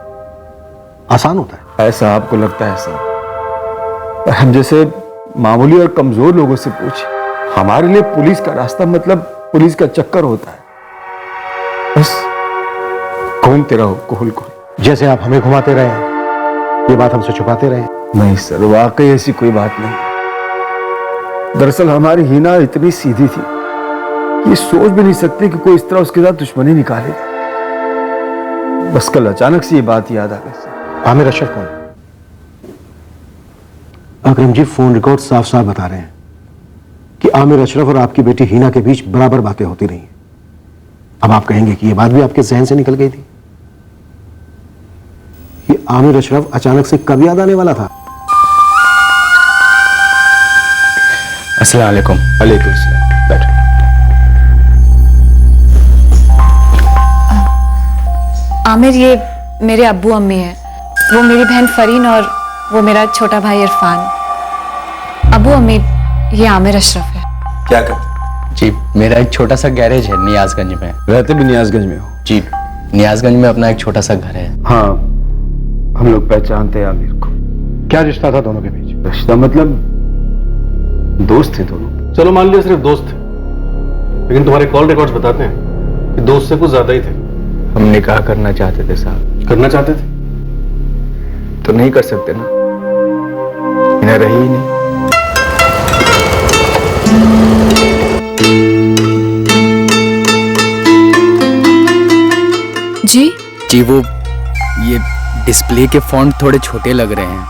आसान होता है। ऐसा आपको लगता है साहब? हम जैसे मामूली और कमजोर लोगों से पूछे, हमारे लिए पुलिस का रास्ता मतलब पुलिस का चक्कर होता है। बस घूमते रहो कोहल को। जैसे आप हमें घुमाते रहे हैं, ये बात हमसे छुपाते रहे। नहीं सर, वाकई ऐसी कोई बात नहीं। दरअसल हमारी हिना इतनी सीधी थी कि सोच भी नहीं सकती कि कोई इस तरह उसके साथ दुश्मनी निकाले। बस कल अचानक से ये बात याद आ गई। आमिर अशरफ कौन? अकरम जी, फोन रिकॉर्ड साफ साफ बता रहे हैं कि आमिर अशरफ और आपकी बेटी हिना के बीच बराबर बातें होती रही। अब आप कहेंगे कि ये बात भी आपके जहन से निकल गई थी। ये आमिर अशरफ अचानक से कब याद आने वाला था? अस्सलाम वालेकुम। वालेकुम सलाम। बैठो। आमिर, ये मेरे अब्बू अम्मी हैं। वो मेरी बहन फरीन और वो मेरा छोटा भाई इरफान। अब्बू अम्मी, ये आमिर अशरफ है। क्या करते? जी, मेरा एक छोटा सा गैरेज है नियाजगंज में। रहते भी नियाजगंज में हो? जी, नियाजगंज में अपना एक छोटा सा घर है। हाँ, हम लोग पहचानते हैं आमिर को। क्या रिश्ता था दोनों के बीच? रिश्ता मतलब दोस्त थे दोनों। चलो मान लिया सिर्फ दोस्त थे, लेकिन तुम्हारे कॉल रिकॉर्ड्स बताते हैं कि दोस्त से कुछ ज्यादा ही थे। हम निकाह करना चाहते थे साहब। करना चाहते थे तो नहीं कर सकते ना, इन्हें रही ही नहीं। जी जी, वो ये डिस्प्ले के फॉन्ट थोड़े छोटे लग रहे हैं।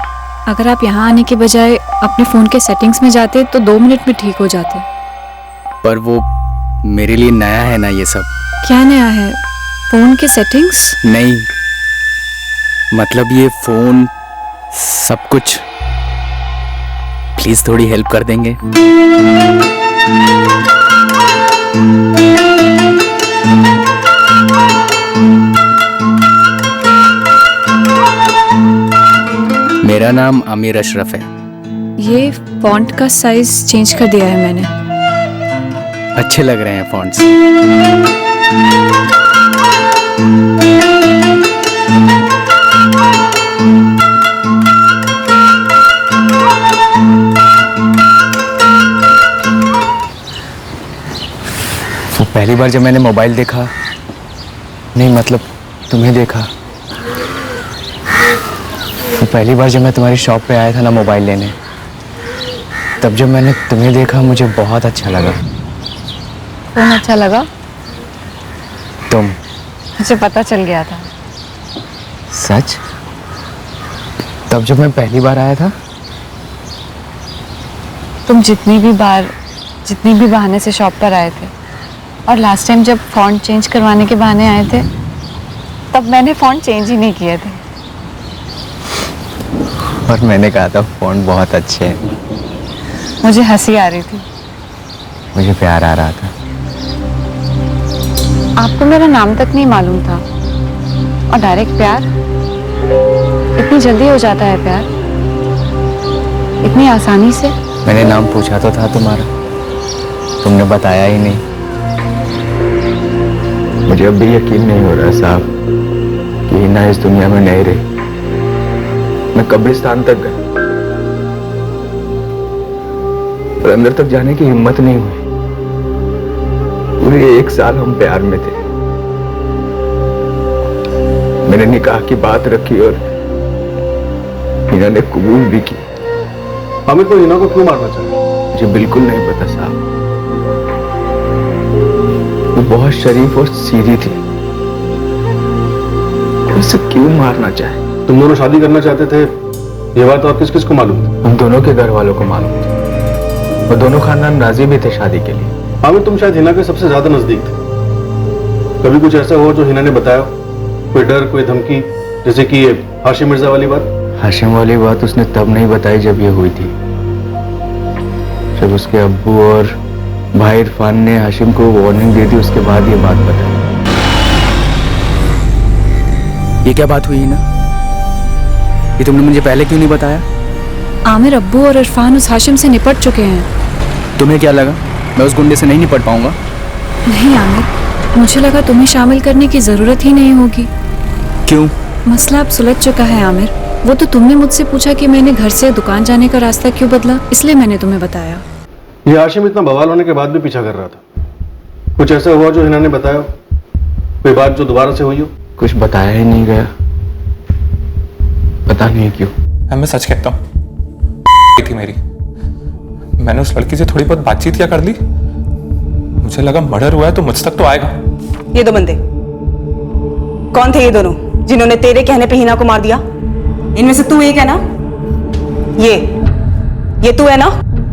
अगर आप यहाँ आने के बजाय अपने फोन के सेटिंग्स में जाते तो 2 मिनट में ठीक हो जाते। पर वो मेरे लिए नया है ना ये सब। क्या नया है? फोन के सेटिंग्स? नहीं, मतलब ये फोन सब कुछ। प्लीज थोड़ी हेल्प कर देंगे? मेरा नाम आमिर अशरफ है। ये फॉन्ट का साइज चेंज कर दिया है मैंने। अच्छे लग रहे हैं फॉन्ट्स। वो पहली बार जब मैंने मोबाइल देखा, नहीं मतलब तुम्हें देखा, वो पहली बार जब मैं तुम्हारी शॉप पे आया था ना मोबाइल लेने, तब जब मैंने तुम्हें देखा मुझे बहुत अच्छा लगा। कौन अच्छा लगा? तुम। मुझे पता चल गया था। सच? तब जब मैं पहली बार आया था? तुम जितनी भी बहाने से शॉप पर आए थे, और लास्ट टाइम जब फॉन्ट चेंज करवाने के बहाने आए थे, तब मैंने फॉन्ट चेंज ही नहीं किए थे। और मैंने कहा था फॉन्ट बहुत अच्छे हैं। मुझे हंसी आ रही थी। मुझे प्यार आ रहा था। आपको मेरा नाम तक नहीं मालूम था, और डायरेक्ट प्यार? इतनी जल्दी हो जाता है प्यार? इतनी आसानी से? मैंने नाम पूछा तो था तुम्हारा, तुमने बताया ही नहीं। मुझे अब भी यकीन नहीं हो रहा साहब कि हिना इस दुनिया में नहीं रही। मैं कब्रिस्तान तक गया, पर अंदर तक जाने की हिम्मत नहीं हुई। पूरे 1 साल हम प्यार में थे। मैंने निकाह की बात रखी और हिना ने कबूल भी की। आमिर को हिना को क्यों मारना चाहिए? मुझे बिल्कुल नहीं पता साहब। वो बहुत शरीफ और सीधी थी, उसे क्यों मारना चाहे? तुम दोनों शादी करना चाहते थे, ये बात और किस किस को मालूम थी? हम दोनों के घर वालों को मालूम थी, और दोनों खानदान राजी भी थे शादी के लिए। आमिर तुम शायद हिना के सबसे ज्यादा नजदीक थे। कभी कुछ ऐसा हुआ जो हिना ने बताया? कोई डर, कोई धमकी, जैसे कि ये हाशिम मिर्जा वाली बात? हाशिम वाली बात उसने तब नहीं बताई जब ये हुई थी, जब उसके अब्बू और भाई इरफान ने हाशिम को वार्निंग दी थी, उसके बाद ये बात बताई। ये क्या बात हुई ना? ये तुमने मुझे पहले क्यों नहीं बताया? आमिर, अब्बू और इरफान उस हाशिम से निपट चुके हैं। तुम्हें क्या लगा मैं उस गुंडे से नहीं निपट पाऊंगा? नहीं आमिर, मुझे लगा तुम्हें शामिल करने की जरूरत ही नहीं होगी। क्यों? मसला अब सुलझ चुका है आमिर। वो तो तुमने मुझसे पूछा कि मैंने घर से दुकान जाने का रास्ता क्यों बदला, इसलिए मैंने तुम्हें बताया। ये हाशिम इतना बवाल होने के बाद भी पीछा कर रहा था। कुछ ऐसा हुआ जो हिना ने बताया? कोई बात जो दोबारा से हुई हो? कुछ बताया ही नहीं गया, पता नहीं क्यों। मैं सच कहता हूँ, थी मेरी। मैंने उस लड़की से थोड़ी बहुत बातचीत कर ली। मुझे लगा मर्डर हुआ है तो मुझ तक तो आएगा। ये दो बंदे कौन थे? ये दोनों जिन्होंने तेरे कहने पे हिना को मार दिया? इनमें से तू एक है ना? ये तू है ना?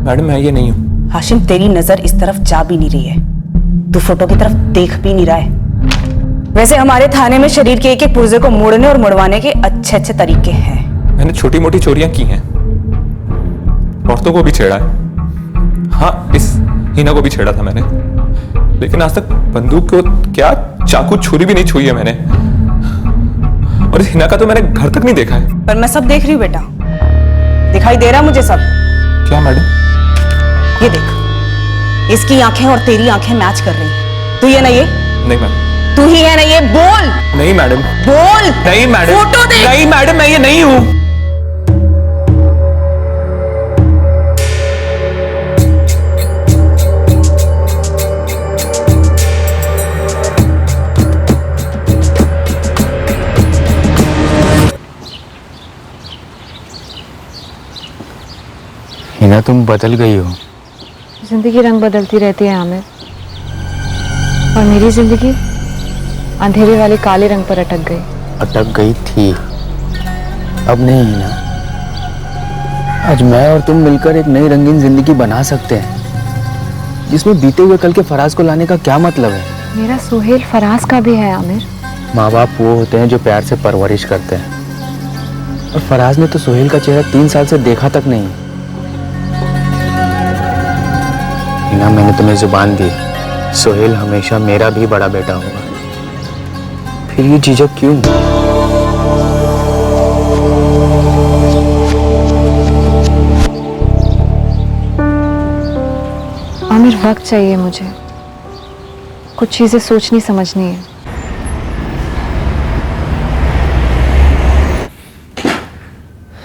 मैडम मैं ये नहीं हूँ। हाशिम, तेरी नजर इस तरफ जा भी नहीं रही है, तू फोटो की तरफ देख भी नहीं रहा है। वैसे हमारे थाने में शरीर के एक एक पुर्जे को मोड़ने और मुड़वाने के अच्छे अच्छे तरीके हैं। मैंने छोटी मोटी चोरियां की हैं, औरतों को भी छेड़ा है। हाँ, इस हिना को भी छेड़ा था मैंने, लेकिन आज तक बंदूक को क्या चाकू छुरी भी नहीं छुई है मैंने। और इस हिना का तो मैंने घर तक नहीं देखा है। पर मैं सब देख रही हूँ बेटा, दिखाई दे रहा मुझे सब। क्या मैडम? ये देख, इसकी आंखें और तेरी आंखें मैच कर रही हैं। तू ये ना? ये नहीं मैडम। तू ही है ना? ये बोल। नहीं मैडम। बोल। नहीं मैडम। फोटो दे। नहीं मैडम, मैं ये नहीं हूँ। हिना तुम बदल गई हो। जिंदगी रंग बदलती रहती है आमिर, और मेरी जिंदगी अंधेरे वाले काले रंग पर अटक गई। अटक गई थी, अब नहीं हिना। आज मैं और तुम मिलकर एक नई रंगीन जिंदगी बना सकते हैं, जिसमें बीते हुए कल के फराज को लाने का क्या मतलब है? मेरा सुहेल फराज का भी है आमिर। माँ बाप वो होते हैं जो प्यार से परवरिश करते हैं, और फराज ने तो सुहेल का चेहरा 3 साल से देखा तक नहीं। हिना, मैंने तुम्हें जुबान दी, सुहेल हमेशा मेरा भी बड़ा बेटा होगा। फिर ये झिझक क्यों? आमिर, वक्त चाहिए मुझे, कुछ चीजें सोचनी समझनी है।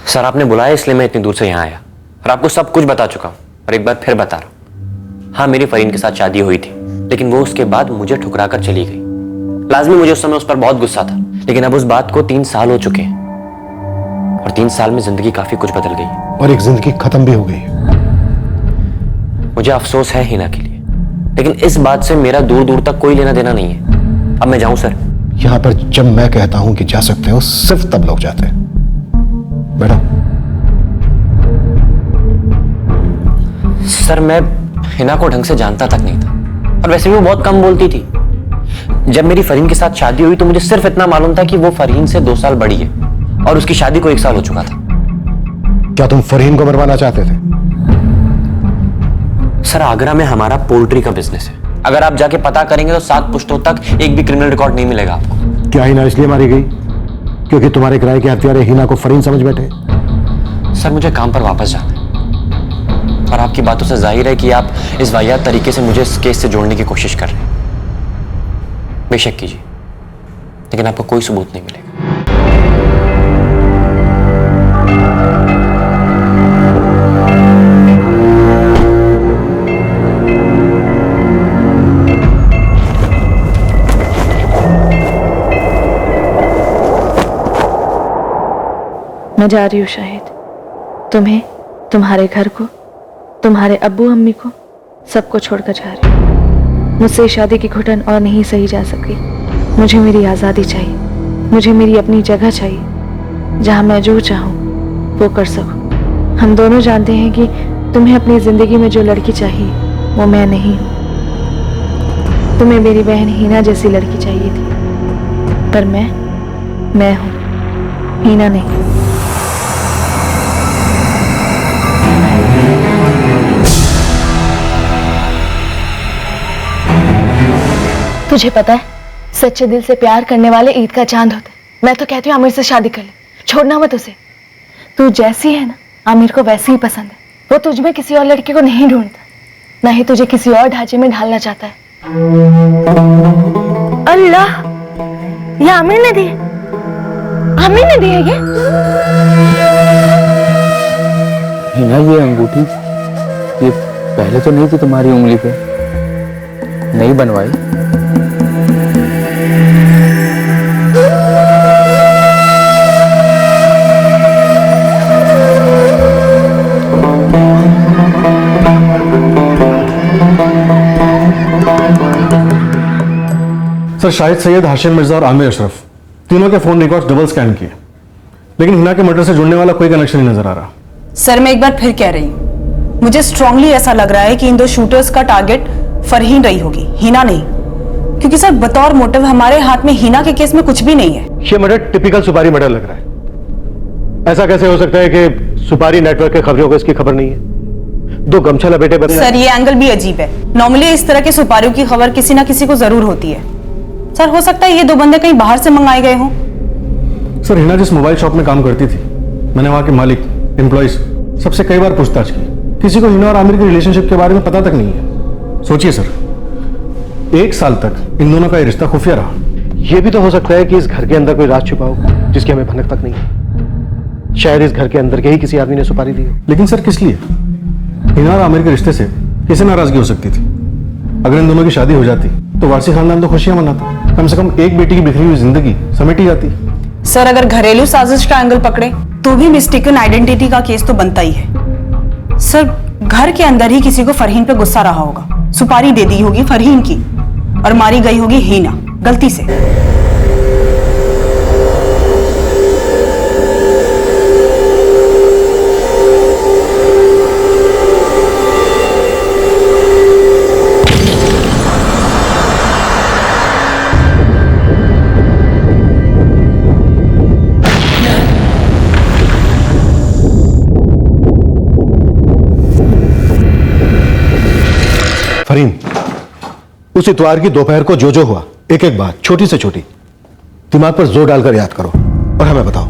सर आपने बुलाया इसलिए मैं इतनी दूर से यहाँ आया और आपको सब कुछ बता चुका हूँ और एक बार फिर बता रहा हूँ। हाँ, मेरी फरीन के साथ शादी हुई थी, लेकिन वो उसके बाद मुझे ठुकरा कर चली गई। लाजमी मुझे उस समय उस पर बहुत गुस्सा था, लेकिन अब उस बात को 3 साल हो चुके हैं और 3 साल में जिंदगी काफी कुछ बदल गई है और एक जिंदगी खत्म भी हो गई है। मुझे अफसोस है हिना के लिए, लेकिन इस बात से मेरा दूर दूर तक कोई लेना देना नहीं है। अब मैं जाऊं सर? यहां पर जब मैं कहता हूं कि जा सकते हो, सिर्फ तब लोग जाते हैं। बैठो। सर मैं हिना को ढंग से जानता तक नहीं था और वैसे भी वो बहुत कम बोलती थी। जब मेरी फरीन के साथ शादी हुई तो मुझे सिर्फ इतना मालूम था कि वो फरीन से 2 साल बड़ी है और उसकी शादी को 1 साल हो चुका था। क्या तुम फरीन को मरवाना चाहते थे? सर आगरा में हमारा पोल्ट्री का बिजनेस है, अगर आप जाके पता करेंगे तो 7 पुश्तों तक एक भी क्रिमिनल रिकॉर्ड नहीं मिलेगा आपको। क्या हिना इसलिए मारी गई क्योंकि तुम्हारे किराए के हत्यारे हिना को फरीन समझ बैठे? सर मुझे काम पर वापस जाना है और आपकी बातों से जाहिर है कि आप इस वाहियात तरीके से मुझे इस केस से जोड़ने की कोशिश कर रहे हैं। बेशक कीजिए, लेकिन आपको कोई सबूत नहीं मिलेगा। मैं जा रही हूँ शाहिद, तुम्हें, तुम्हारे घर को, तुम्हारे अब्बू अम्मी को, सबको छोड़कर जा रही हूँ। मुझसे शादी की घुटन और नहीं सही जा सकी। मुझे मेरी आज़ादी चाहिए, मुझे मेरी अपनी जगह चाहिए जहाँ मैं जो चाहूँ वो कर सकूँ। हम दोनों जानते हैं कि तुम्हें अपनी ज़िंदगी में जो लड़की चाहिए वो मैं नहीं हूँ। तुम्हें मेरी बहन हीना जैसी लड़की चाहिए थी, पर मैं हूँ, हीना नहीं। तुझे पता है, सच्चे दिल से प्यार करने वाले ईद का चांद होते। मैं तो कहती हूँ आमिर से शादी कर ले, छोड़ना मत उसे। तू जैसी है ना, आमिर को वैसी ही पसंद है। वो तुझ में किसी और लड़की को नहीं ढूंढता, ना ही तुझे किसी और ढांचे में ढालना चाहता है। अल्लाह, ये आमिर ने दी, आमिर ने दी है ये? हिना, ये अंगूठी ये पहले तो नहीं थी तुम्हारी उंगली पे, नहीं बनवाई? सर शाहिद सैयद, हाशिम मिर्जा और आमिर अशरफ तीनों के फोन रिकॉर्ड्स डबल स्कैन किए, लेकिन हिना के मर्डर से जुड़ने वाला कोई कनेक्शन नहीं नजर आ रहा। सर मैं एक बार फिर कह रही हूँ, मुझे स्ट्रांगली ऐसा लग रहा है कि इन 2 शूटर्स का टारगेट फरहीन रही होगी, हिना नहीं। क्योंकि सर बतौर मोटिव हमारे हाथ में हिना के केस में कुछ भी नहीं है। ये मर्डर टिपिकल सुपारी मर्डर लग रहा है। ऐसा कैसे हो सकता है कि सुपारी नेटवर्क के खबरों को इसकी खबर नहीं है? 2 गमछा लपेटे बंदे। सर ये एंगल भी अजीब है। नॉर्मली इस तरह के सुपारियों की खबर किसी ना किसी को जरूर होती है। सर हो सकता है ये 2 बंदे कहीं बाहर से मंगाए गए हों। सर हिना जिस मोबाइल शॉप में काम करती थी, मैंने वहां के मालिक, एम्प्लॉइज सबसे कई बार पूछताछ की, किसी को हिना और आमिर के रिलेशनशिप के बारे में पता तक नहीं है। सोचिए सर, 1 साल तक इन दोनों का ये रिश्ता खुफिया रहा। यह भी तो हो सकता है कि इस घर के अंदर कोई राज छुपा हो जिसकी हमें भनक तक नहीं है। शायद इस घर के अंदर के ही किसी आदमी ने सुपारी दी हो। लेकिन सर किस लिए? हिना और आमिर के रिश्ते से किसे नाराजगी हो सकती थी? अगर इन दोनों की शादी हो जाती तो वारसी खानदान तो खुशियां मनाता, कम से कम एक बेटी की बिखरी हुई जिंदगी समेटी जाती। सर अगर घरेलू साजिश का एंगल पकड़े तो भी मिस्टेकन आइडेंटिटी का केस तो बनता ही है। सर घर के अंदर ही किसी को फरहीन पे गुस्सा रहा होगा, सुपारी दे दी होगी फरहीन की और मारी गई होगी हीना गलती से। फरीन, उस इतवार की दोपहर को जो हुआ, एक एक बात छोटी से छोटी दिमाग पर जोर डालकर याद करो और हमें बताओ।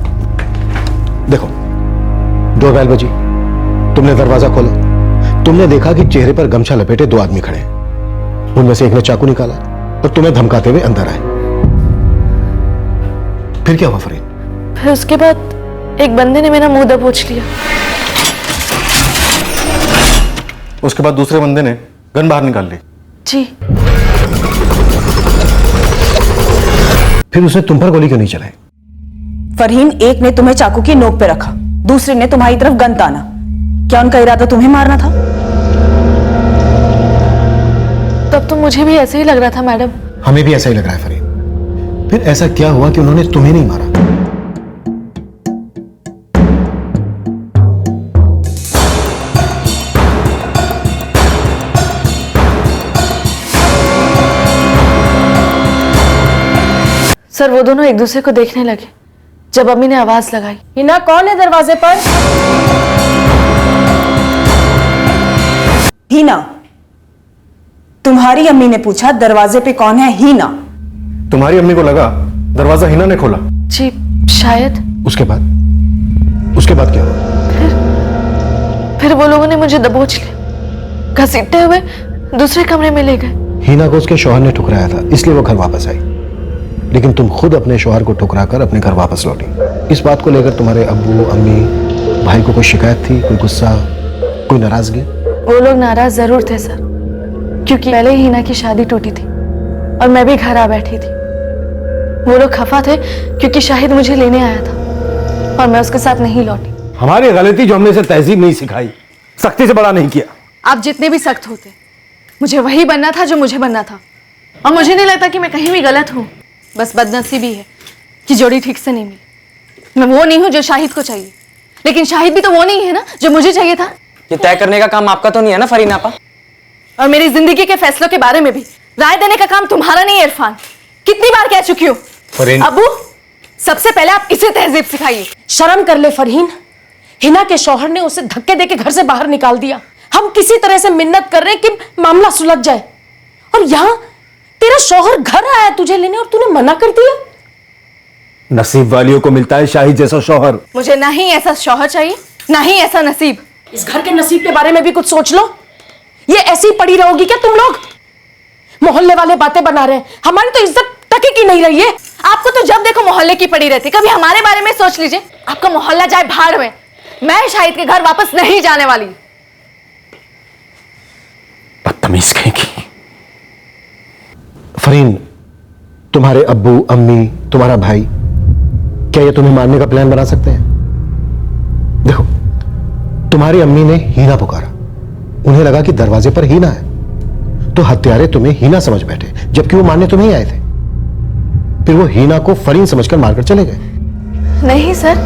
देखो, डोरबेल बजी, तुमने दरवाजा खोला, तुमने देखा कि चेहरे पर गमछा लपेटे दो आदमी खड़े हैं। उनमें से एक ने चाकू निकाला और तुम्हें धमकाते हुए अंदर आए। फिर क्या हुआ फरीन? फिर उसके बाद एक बंदे ने मेरा मुंह दबोच लिया। उसके बाद दूसरे बंदे ने गन बाहर निकाल ली। जी। फिर उसने तुम पर गोली क्यों नहीं चलाई? फरहीन, एक ने तुम्हें चाकू की नोक पे रखा, दूसरे ने तुम्हारी तरफ गन ताना। क्या उनका इरादा तुम्हें मारना था? तब तो मुझे भी ऐसे ही लग रहा था मैडम। हमें भी ऐसा ही लग रहा है फरीन। फिर ऐसा क्या हुआ कि उन्होंने तुम्हें नहीं मारा? सर वो दोनों एक दूसरे को देखने लगे जब अम्मी ने आवाज लगाई। हिना, कौन है दरवाजे पर? हीना। तुम्हारी अम्मी ने पूछा दरवाजे पे कौन है? हीना। तुम्हारी अम्मी को लगा दरवाजा हिना ने खोला। जी शायद। उसके बाद क्या हुआ? फिर वो लोगों ने मुझे दबोच लिया, घसीटते हुए दूसरे कमरे में ले गए। हीना को उसके शौहर ने ठुकराया था, इसलिए वो घर वापस आई। लेकिन तुम खुद अपने शौहर को ठुकराकर अपने घर वापस लौटी। इस बात को लेकर तुम्हारे अब्बू, अम्मी, भाई को कोई शिकायत थी, कोई गुस्सा, कोई नाराजगी? वो लोग नाराज जरूर थे सर, क्योंकि पहले ही हिना की शादी टूटी थी और मैं भी घर आ बैठी थी। वो लोग खफा थे क्योंकि शाहिद मुझे लेने आया था और मैं उसके साथ नहीं लौटी। हमारी गलती जो हमने इसे तहजीब नहीं सिखाई, सख्ती से बड़ा नहीं किया। आप जितने भी सख्त होते, मुझे वही बनना था जो मुझे बनना था। और मुझे नहीं लगता कि मैं कहीं भी गलत हूँ। बस बदनसीबी है कि जोड़ी ठीक से नहीं मिली। मैं वो नहीं हूँ जो शाहिद को चाहिए, लेकिन शाहिद भी तो वो नहीं है ना जो मुझे चाहिए था। ये तय करने का काम आपका तो नहीं है ना फरीन आपा? और मेरी जिंदगी के फैसलों के बारे में भी राय देने का काम तुम्हारा नहीं है इरफान। कितनी बार कह चुकी हूँ। अबू, सबसे पहले आप इसे तहजीब सिखाइए। शर्म कर ले फरहीन। हिना के शौहर ने उसे धक्के देके घर से बाहर निकाल दिया। हम किसी तरह से मिन्नत कर रहे हैं कि मामला सुलझ जाए, और यहाँ तेरा शौहर घर आया तुझे लेने और तूने मना कर दिया। नसीब वालियों को मिलता है शाहिद जैसा शौहर। मुझे ना ही ऐसा शौहर चाहिए, ना ही ऐसा नसीब। इस घर के नसीब के बारे में भी कुछ सोच लो। ये ऐसी ही पड़ी रहोगी क्या तुम लोग? मोहल्ले वाले बातें बना रहे हैं, हमारी तो इज्जत टके की नहीं रही है। आपको तो जब देखो मोहल्ले की पड़ी रहती, कभी हमारे बारे में सोच लीजिए। आपका मोहल्ला जाए भाड़ में, मैं शाहिद के घर वापस नहीं जाने वाली। बदतमीज कहेगी। फरीन, तुम्हारे अब्बू, अम्मी, तुम्हारा भाई, क्या ये तुम्हें मारने का प्लान बना सकते हैं? देखो, तुम्हारी अम्मी ने हीना पुकारा, उन्हें लगा कि दरवाजे पर हीना है, तो हत्यारे तुम्हें हीना समझ बैठे, जबकि वो मारने तुम्हें ही आए थे। फिर वो हीना को फरीन समझकर मारकर चले गए। नहीं सर,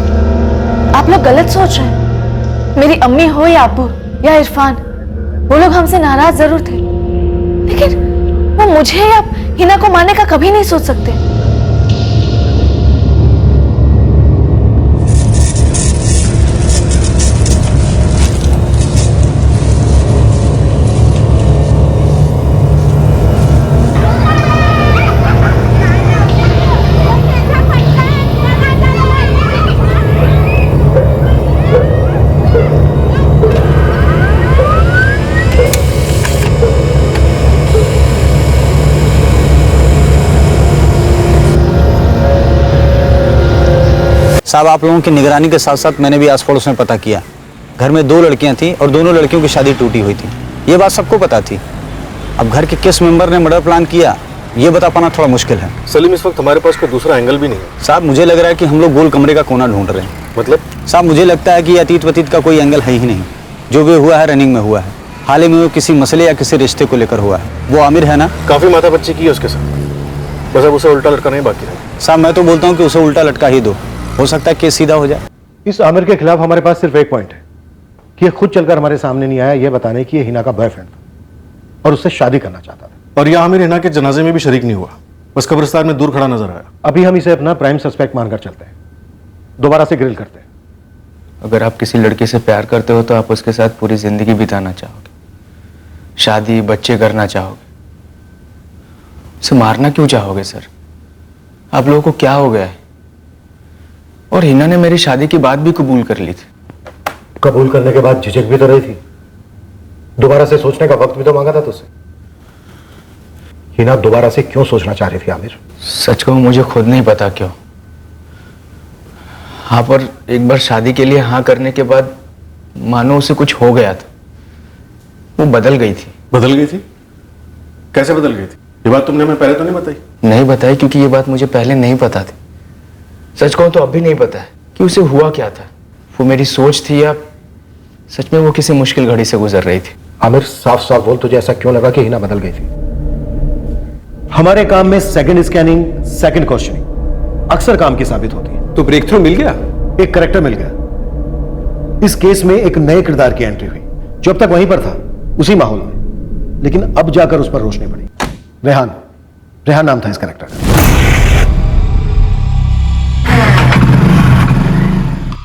आप लोग गलत सोच रहे हैं। मेरी अम्मी हो या अब्बू या इरफान, वो लोग हमसे नाराज जरूर थे, लेकिन वो मुझे या हिना को मारने का कभी नहीं सोच सकते। साहब, आप लोगों की निगरानी के साथ साथ मैंने भी आस पड़ोस में पता किया। घर में 2 लड़कियां थीं और दोनों लड़कियों की शादी टूटी हुई थी। ये बात सबको पता थी। अब घर के किस मेंबर ने मर्डर प्लान किया, ये बता पाना थोड़ा मुश्किल है। सलीम, इस वक्त हमारे पास कोई दूसरा एंगल भी नहीं है। साहब, मुझे लग रहा है कि हम लोग गोल कमरे का कोना ढूंढ रहे हैं। मतलब? साहब, मुझे लगता है कि अतीत वतीत का कोई एंगल है ही नहीं। जो भी हुआ है रनिंग में हुआ है। हाल ही में वो किसी मसले या किसी रिश्ते को लेकर हुआ है। वो आमिर है ना? काफी माथापच्ची की है उसके साथ, बस अब उसे उल्टा लटका नहीं बाकी है। साहब, मैं तो बोलता हूँ कि उसे उल्टा लटका ही दो, हो सकता है केस सीधा हो जाए। इस आमिर के खिलाफ हमारे पास सिर्फ एक पॉइंट है कि ये खुद चलकर हमारे सामने नहीं आया ये बताने की ये हिना का बॉयफ्रेंड था और उससे शादी करना चाहता था। और यह आमिर हिना के जनाजे में भी शरीक नहीं हुआ, बस कब्रिस्तान में दूर खड़ा नजर आया। अभी हम इसे अपना प्राइम सस्पेक्ट मानकर चलते हैं, दोबारा से ग्रिल करते हैं। अगर आप किसी लड़की से प्यार करते हो तो आप उसके साथ पूरी जिंदगी बिताना चाहोगे, शादी बच्चे करना चाहोगे। उसे मारना क्यों चाहोगे सर? आप लोगों को क्या हो गया है? और हिना ने मेरी शादी की बात भी कबूल कर ली थी। कबूल करने के बाद झिझक भी तो रही थी। दोबारा से सोचने का वक्त भी तो मांगा था तुझसे। हिना दोबारा से क्यों सोचना चाह रही थी आमिर? सच कहूं मुझे खुद नहीं पता क्यों। हाँ, पर एक बार शादी के लिए हाँ करने के बाद मानो उसे कुछ हो गया था। वो बदल गई थी। बदल गई थी? कैसे बदल गई थी? ये बात तुमने हमें पहले तो नहीं बताई। नहीं बताई क्योंकि ये बात मुझे पहले नहीं पता थी। सच कहूं तो अब भी नहीं पता है कि उसे हुआ क्या था। वो मेरी सोच थी या सच में वो किसी मुश्किल घड़ी से गुजर रही थी। आमिर साफ साफ बोल, तुझे ऐसा क्यों लगा कि हिना बदल गई थी? हमारे काम में सेकंड स्कैनिंग, सेकंड क्वेश्चनिंग अक्सर काम की साबित होती है। तो ब्रेक थ्रू मिल गया? एक करेक्टर मिल गया। इस केस में एक नए किरदार की एंट्री हुई जो अब तक वहीं पर था, उसी माहौल में, लेकिन अब जाकर उस पर रोशनी पड़ी। रेहान, रेहान नाम था इस करेक्टर का।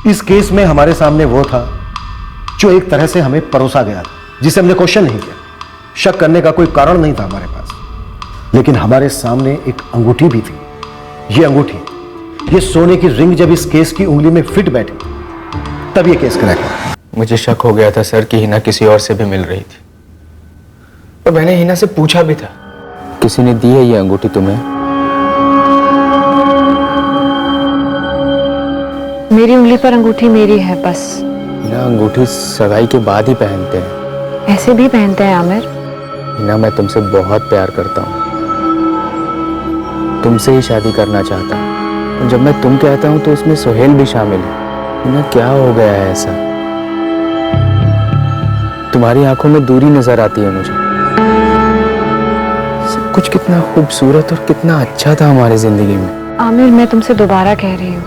इस केस में हमारे सामने वो था जो एक तरह से हमें परोसा गया था, जिसे हमने क्वेश्चन नहीं किया। शक करने का कोई कारण नहीं था हमारे पास, लेकिन हमारे सामने एक अंगूठी भी थी। ये अंगूठी, ये सोने की रिंग जब इस केस की उंगली में फिट बैठी तब ये केस क्रैक हुआ। मुझे शक हो गया था सर कि हिना किसी और से भी मिल रही थी। और मैंने हिना से पूछा भी था, किसी ने दी है ये अंगूठी तुम्हें? मेरी उंगली पर अंगूठी मेरी है बस। हिना, अंगूठी सगाई के बाद ही पहनते हैं। ऐसे भी पहनते हैं आमिर। हिना, मैं तुमसे बहुत प्यार करता हूँ, तुमसे ही शादी करना चाहता हूँ। और जब मैं तुम कहता हूँ तो उसमें सुहेल भी शामिल है। हिना, क्या हो गया है ऐसा? तुम्हारी आंखों में दूरी नजर आती है मुझे। सब कुछ कितना खूबसूरत और कितना अच्छा था हमारी जिंदगी में। आमिर, मैं तुमसे दोबारा कह रही हूँ,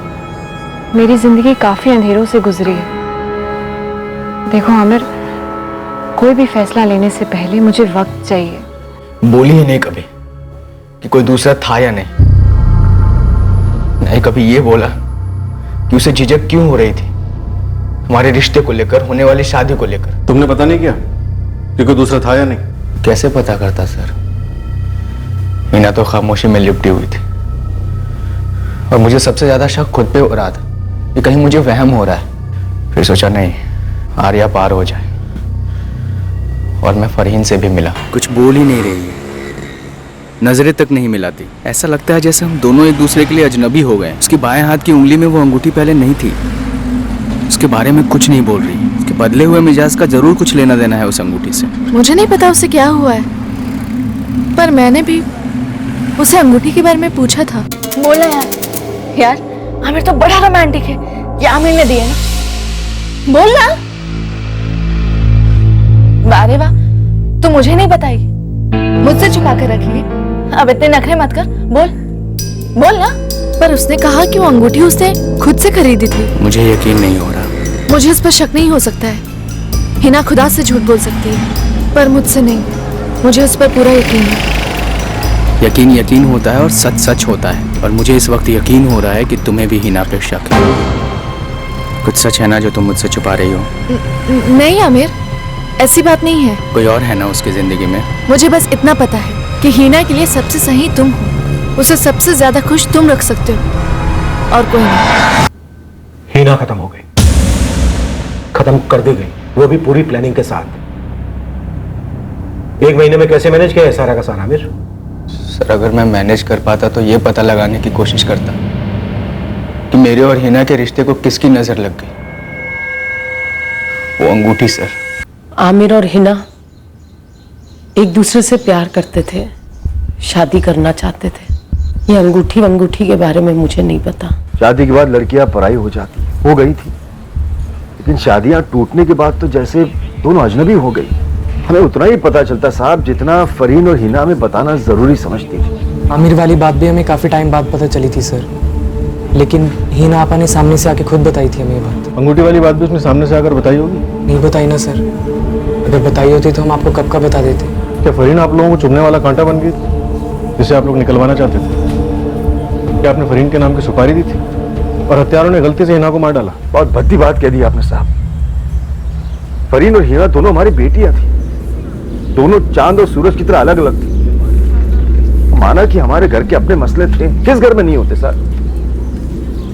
मेरी जिंदगी काफी अंधेरों से गुजरी है। देखो आमिर, कोई भी फैसला लेने से पहले मुझे वक्त चाहिए। बोली ही नहीं कभी कि कोई दूसरा था या नहीं। नहीं कभी ये बोला कि उसे झिझक क्यों हो रही थी हमारे रिश्ते को लेकर, होने वाली शादी को लेकर। तुमने पता नहीं किया कि कोई दूसरा था या नहीं? कैसे पता करता सर? हिना तो खामोशी में लिपटी हुई थी और मुझे सबसे ज्यादा शक खुद पे हो रहा था कि कहीं मुझे वहम हो रहा है। फिर सोचा नहीं, आर्या पार हो जाए। और मैं फरहीन से भी मिला। कुछ बोल ही नहीं रही है, नजरें तक नहीं मिलाती। ऐसा लगता है जैसे हम दोनों एक दूसरे के लिए अजनबी हो गए। उसकी बाएं हाथ की उंगली में वो अंगूठी पहले नहीं थी। उसके बारे में कुछ नहीं बोल रही। उसके बदले हुए मिजाज का जरूर कुछ लेना देना है उस अंगूठी से। मुझे नहीं पता उसे क्या हुआ है, पर मैंने भी उसे अंगूठी के बारे में पूछा था। बोला यार आमिर तो बड़ा रोमांटिक है। ये आमिर ने दिया ना, बोल ना। अरे वाह, तू मुझे नहीं बताएगी, मुझसे छुपा कर रखी है। अब इतने नखरे मत कर, बोल ना। पर उसने कहा कि वो अंगूठी उसने खुद से खरीदी थी। मुझे यकीन नहीं हो रहा। मुझे इस पर शक नहीं हो सकता है। हिना खुदा से झूठ बोल सकती है, पर मुझसे नहीं। मुझे उस पर पूरा यकीन है। यकीन होता है और सच सच होता है। और मुझे इस वक्त यकीन हो रहा है कि तुम्हें भी हिना पे शक है। कुछ सच है ना जो तुम मुझसे छुपा रही हो? नहीं आमिर, ऐसी बात नहीं है। कोई और है ना उसकी जिंदगी में? मुझे बस इतना पता है कि हिना के लिए सबसे सही तुम हो। उसे सबसे ज्यादा खुश तुम रख सकते हो और कोई नहीं। हिना खत्म हो गई, खत्म कर दी गई, वो भी पूरी प्लानिंग के साथ। 1 महीने में कैसे मैनेज किया है सारा का सारा आमिर? सर, अगर मैं मैनेज कर पाता तो ये पता लगाने की कोशिश करता कि मेरे और हिना के रिश्ते को किसकी नजर लग गई। वो अंगूठी सर। आमिर और हिना एक दूसरे से प्यार करते थे, शादी करना चाहते थे। ये अंगूठी के बारे में मुझे नहीं पता। शादी के बाद लड़कियां पराई हो जाती, हो गई थी, लेकिन शादियां टूटने के बाद तो जैसे दोनों अजनबी हो गई। हमें उतना ही पता चलता साहब जितना फरीन और हिना में बताना जरूरी समझती थी। आमिर वाली बात भी हमें काफी टाइम बाद पता चली थी सर, लेकिन हिना आपा ने सामने से आके खुद बताई थी हमें ये बात। अंगूठी वाली बात भी उसने सामने से आकर बताई होगी? नहीं बताई ना सर, अगर बताई होती तो हम आपको कब का बता देते। क्या फरीन आप लोगों को चुभने वाला कांटा बन गई जिसे आप लोग निकलवाना चाहते थे? क्या आपने फरीन के नाम की सुपारी दी थी और हत्यारों ने गलती से हिना को मार डाला? बहुत भद्दी बात कह दी आपने साहब। फरीन और हिना दोनों हमारी बेटियां थी, दोनों चांद और सूरज की तरह अलग अलग थी। माना कि हमारे घर के अपने मसले थे, किस घर में नहीं होते सर?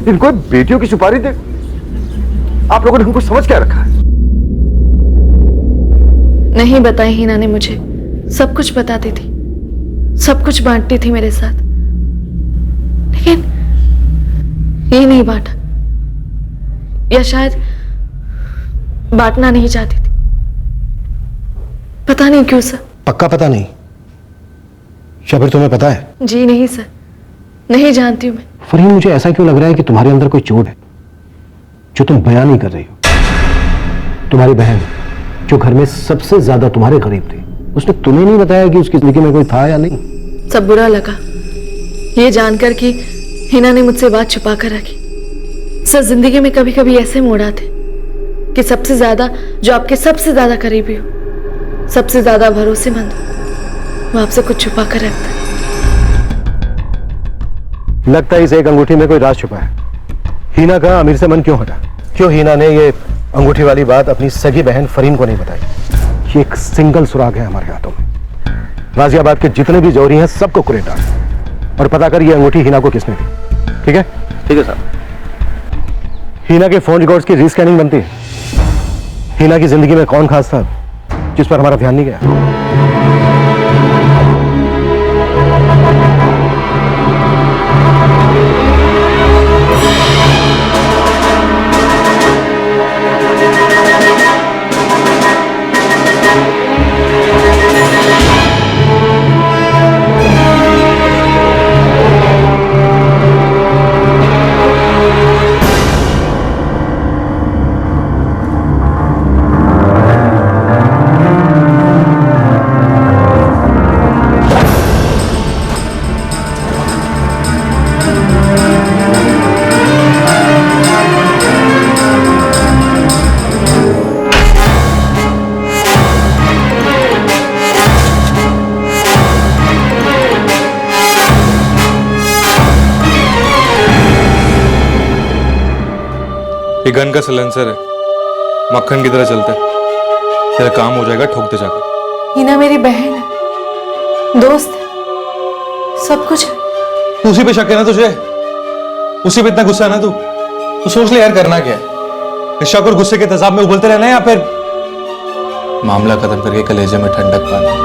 इनको बेटियों की सुपारी दे, आप लोगों ने हमको समझ क्या रखा है? नहीं बताई हिना ने मुझे, सब कुछ बताती थी, सब कुछ बांटती थी मेरे साथ, लेकिन ये नहीं बांटा, या शायद बांटना नहीं चाहती थी। पता नहीं क्यों सर। पक्का पता नहीं या फिर तुम्हें पता है? जी नहीं सर, नहीं जानती हूं मैं। फरहीन, मुझे ऐसा क्यों लग रहा है कि तुम्हारे अंदर कोई चोट है जो तुम बयान नहीं कर रही हो। तुम्हारी बहन जो घर में सबसे ज्यादा तुम्हारे करीब थी, उसने तुम्हें नहीं बताया कि उसकी जिंदगी में कोई था या नहीं? सब बुरा लगा ये जानकर कि हिना ने मुझसे बात छुपा कर रखी। सर, जिंदगी में कभी कभी ऐसे मोड़ आते कि सबसे ज्यादा जो आपके सबसे ज्यादा करीबी हो, सबसे ज्यादा भरोसेमंद हो, वो आपसे कुछ छुपा कर रखता है। लगता है इस एक अंगूठी में कोई राज छुपा है। हिना का आमिर से मन क्यों हटा? क्यों हिना ने ये अंगूठी वाली बात अपनी सगी बहन फरीन को नहीं बताई? ये एक सिंगल सुराग है हमारे हाथों में। गाजियाबाद के जितने भी जौहरी हैं सबको कुरेटा और पता कर ये अंगूठी हिना को किसने दी। ठीक है? ठीक है सर। हिना के फोन रिकॉर्ड्स की रीस्कैनिंग बनती है। हिना की जिंदगी में कौन खास था जिस पर हमारा ध्यान नहीं गया? ये गन का सिलेंसर है, मक्खन की तरह चलते, तेरा काम हो जाएगा ठोकते जाकर। हिना मेरी बहन है, दोस्त है, सब कुछ है। उसी पे शक है ना तुझे? उसी पे इतना गुस्सा है ना तू? तो सोच ले यार, करना क्या है? इस शक और गुस्से के तेजाब में उबलते रहना है या फिर मामला खत्म करके कलेजे में ठंडक पाना?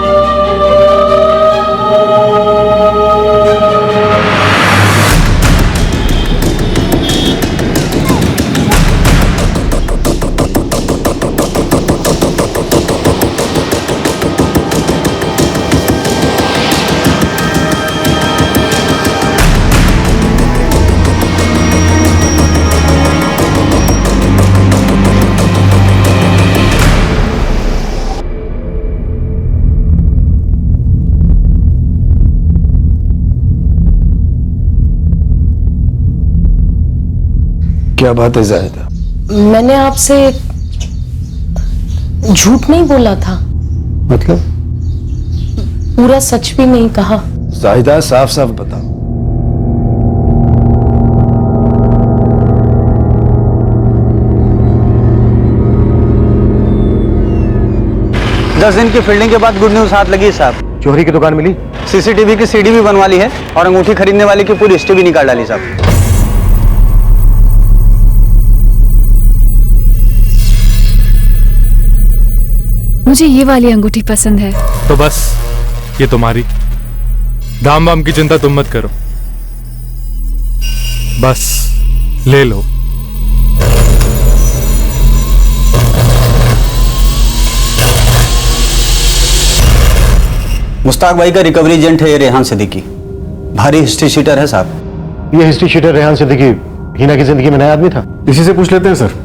क्या बात है जाहिदा? मैंने आपसे झूठ नहीं बोला था, मतलब? पूरा सच भी नहीं कहा। जाहिदा, साफ साफ बताओ। दस दिन की फील्डिंग के बाद गुड न्यूज हाथ लगी साहब। चोरी की दुकान मिली, सीसीटीवी की सीडी भी बनवा ली है और अंगूठी खरीदने वाले की पूरी हिस्ट्री भी निकाल डाली साहब। मुझे ये वाली अंगूठी पसंद है। तो बस ये तुम्हारी। दाम वाम की चिंता तुम मत करो, बस ले लो। मुस्ताक भाई का रिकवरी एजेंट है ये रेहान सिद्दीकी, भारी हिस्ट्री शीटर है साहब। ये हिस्ट्री शीटर रेहान सिद्दीकी हिना की जिंदगी में नया आदमी था? इसी से पूछ लेते हैं सर।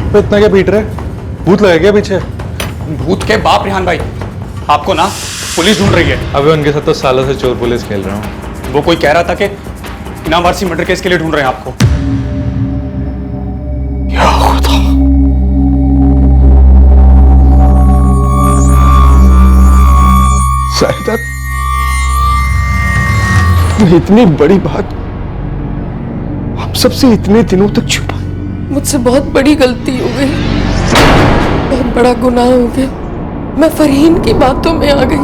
तो इतना क्या पीट रहे? भूत लगा क्या पीछे? भूत के बाप रेहान भाई, आपको ना पुलिस ढूंढ रही है। अबे उनके साथ तो सालों से चोर पुलिस खेल रहा हूँ। वो कोई कह रहा था कि इनामवारसी मर्डर केस के लिए ढूंढ रहे हैं आपको। या खुदा, जाहिदा, तुमने इतनी बड़ी बात हम सबसे इतने दिनों तक छुपा। मुझसे बहुत बड़ी गलती हो गई, बहुत बड़ा गुनाह हो गया। मैं फरहीन की बातों में आ गई।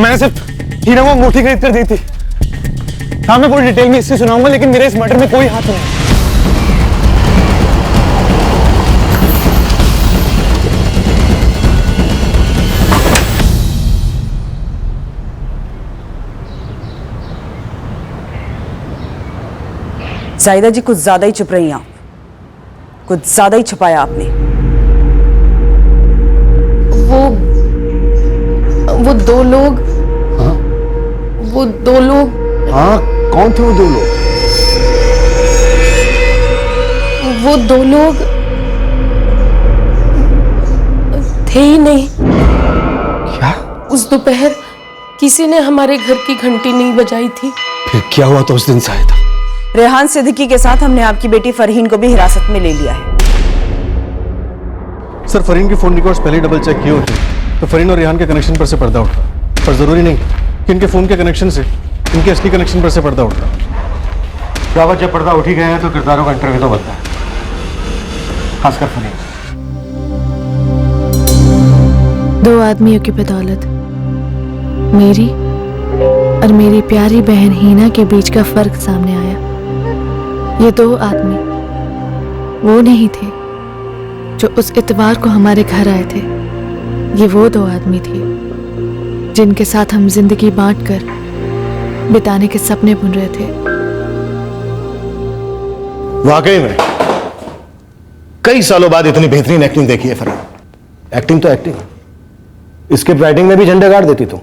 मैंने सिर्फ हीना को अंगूठी खरीद कर दी थी। साहब मैं पूरी डिटेल में इससे सुनाऊंगा, लेकिन मेरे इस मर्डर में कोई हाथ नहीं। जाहिदा जी, कुछ ज्यादा ही चुप रही आप, कुछ ज्यादा ही छुपाया आपने। वो दो लोग। हाँ? वो दो लोग। हाँ, कौन थे वो दो लोग? वो दो लोग थे ही नहीं। क्या? उस दोपहर किसी ने हमारे घर की घंटी नहीं बजाई थी। फिर क्या हुआ था उस दिन जाहिदा? रेहान सिद्दीकी के साथ हमने आपकी बेटी फरहीन को भी हिरासत में ले लिया है। सर, फरहीन के फोन रिकॉर्ड्स पहले डबल चेक किए होते तो फरहीन और रेहान के कनेक्शन पर से पर्दा उठता, पर जरूरी नहीं कि इनके फोन के कनेक्शन से इनके असली कनेक्शन पर से पर्दा उठता। क्या जब पर्दा उठ ही गए हैं तो किरदारों का इंटरव्यू तो बनता है, खासकर फरहीन। दो आदमियों की बदौलत मेरी और मेरी प्यारी बहन हीना के बीच का फर्क सामने आया। ये दो आदमी वो नहीं थे जो उस इतवार को हमारे घर आए थे। ये वो दो आदमी थे जिनके साथ हम जिंदगी बांटकर बिताने के सपने बुन रहे थे। वाकई में कई सालों बाद इतनी बेहतरीन एक्टिंग देखी है फरहीन। एक्टिंग तो एक्टिंग, स्क्रिप्ट राइटिंग में भी झंडे गाड़ देती तुम।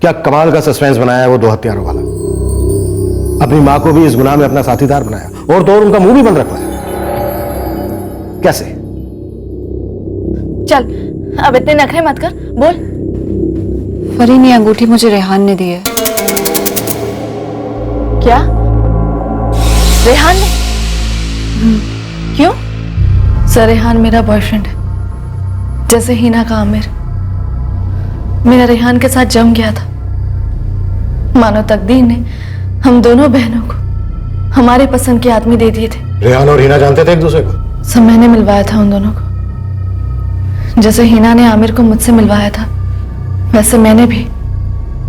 क्या कमाल का सस्पेंस बनाया है वो दो हत्यारों वाला। अपनी मां को भी इस गुनाह में अपना साथीदार बनाया और तो और उनका मुंह भी बंद रखवाया। कैसे? चल अब इतने नखरे मत कर, बोल। फरहीन, ये अंगूठी मुझे रेहान ने दी है। क्या? रेहान ने? क्यों? सर, रेहान मेरा बॉयफ्रेंड है, जैसे हीना का आमिर। मेरा रेहान के साथ जम गया था। मानो तकदीर ने हम दोनों बहनों को हमारे पसंद के आदमी दे दिए थे। रेहान और हीना जानते थे एक दूसरे को? सब मैंने मिलवाया था उन दोनों को। जैसे हीना ने आमिर को मुझसे मिलवाया था, वैसे मैंने भी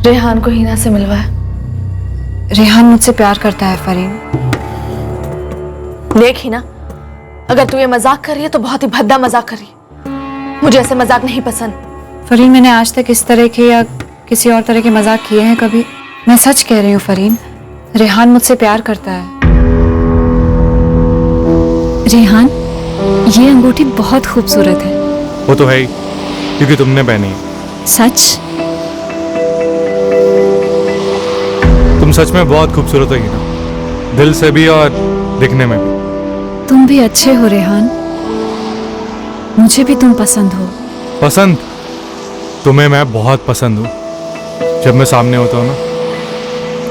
रेहान को हीना से मिलवाया। रेहान मुझसे प्यार करता है फरहीन। देख हीना, अगर तू ये मजाक कर रही है तो बहुत ही भद्दा मजाक कर रही है। मुझे ऐसे मजाक नहीं पसंद। फरहीन, मैंने आज तक इस तरह के या किसी और तरह के मजाक किए हैं कभी? मैं सच कह रही हूँ फरहीन, रेहान मुझसे प्यार करता है। रेहान, ये अंगूठी बहुत खूबसूरत है। वो तो है ही, क्योंकि तुमने पहनी है। सच? तुम सच में बहुत खूबसूरत हो ना, दिल से भी और दिखने में भी। तुम भी अच्छे हो रेहान, मुझे भी तुम पसंद हो। पसंद? तुम्हें मैं बहुत पसंद हूँ। जब मैं सामने होता हूँ ना,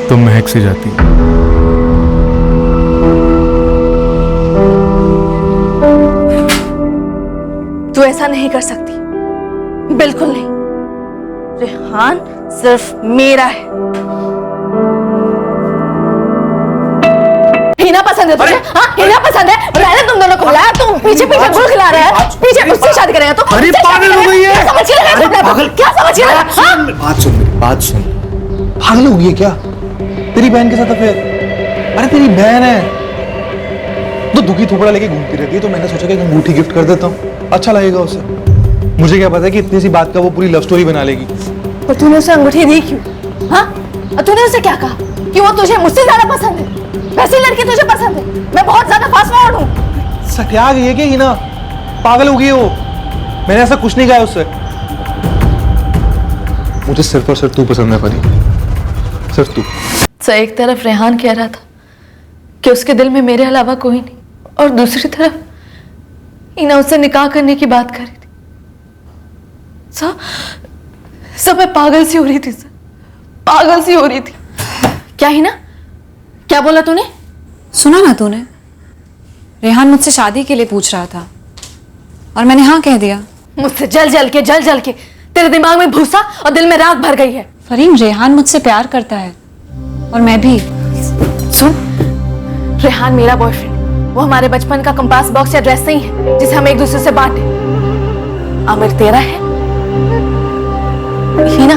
तुम महक सी जाती है। तू ऐसा नहीं कर सकती, बिल्कुल नहीं। रेहान सिर्फ मेरा है। हीना पसंद है तुझे? हाँ, हीना पसंद है। मैंने तुम दोनों को बुलाया, तुम पीछे पीछे गुल खिला रहे हैं। पीछे उससे शादी करेगा तो? अरे पागल हो गई है। क्या समझ रहे हैं? क्या समझ रहे हैं? बात सुन मेरी, बात सुन। पागल हो गई है क्या? तेरी बहन के साथ अफेयर? अरे तेरी बहन है तो दुखी थोपड़ा लेके घूमती रहती है, तो मैंने सोचा कि अंगूठी गिफ्ट कर देता हूँ, अच्छा लगेगा उसे। मुझे क्या पता कि इतनी सी बात का वो पूरी लव स्टोरी बना लेगी। और तूने उसे अंगूठी दी क्यों? हाँ, और तूने उसे क्या कहा कि वो तुझे मुझसे ज्यादा पसंद है? वैसी लड़की तुझे पसंद है? मैं बहुत ज्यादा फास्ट फॉरवर्ड हूँ। सटिया गई है क्या हीना? पागल हो गई है वो। मैंने ऐसा कुछ नहीं कहा उससे। मुझे सिर्फ और सिर्फ तू पसंद है फरी, सिर्फ तू। सर, एक तरफ रेहान कह रहा था कि उसके दिल में मेरे अलावा कोई नहीं, और दूसरी तरफ हीना उससे निकाह करने की बात कर रही थी। सब मैं पागल सी हो रही थी सर, पागल सी हो रही थी। क्या हीना, क्या बोला तूने? सुना ना तूने, रेहान मुझसे शादी के लिए पूछ रहा था और मैंने हाँ कह दिया। मुझसे जल जल के तेरे दिमाग में भूसा और दिल में राख भर गई है। फरहीन, रेहान मुझसे प्यार करता है और मैं भी। सुन, रेहान मेरा बॉयफ्रेंड, वो हमारे बचपन का कंपास बॉक्स या ड्रेस नहीं है जिसे हम एक दूसरे से बांटे। आमिर तेरा है। हीना,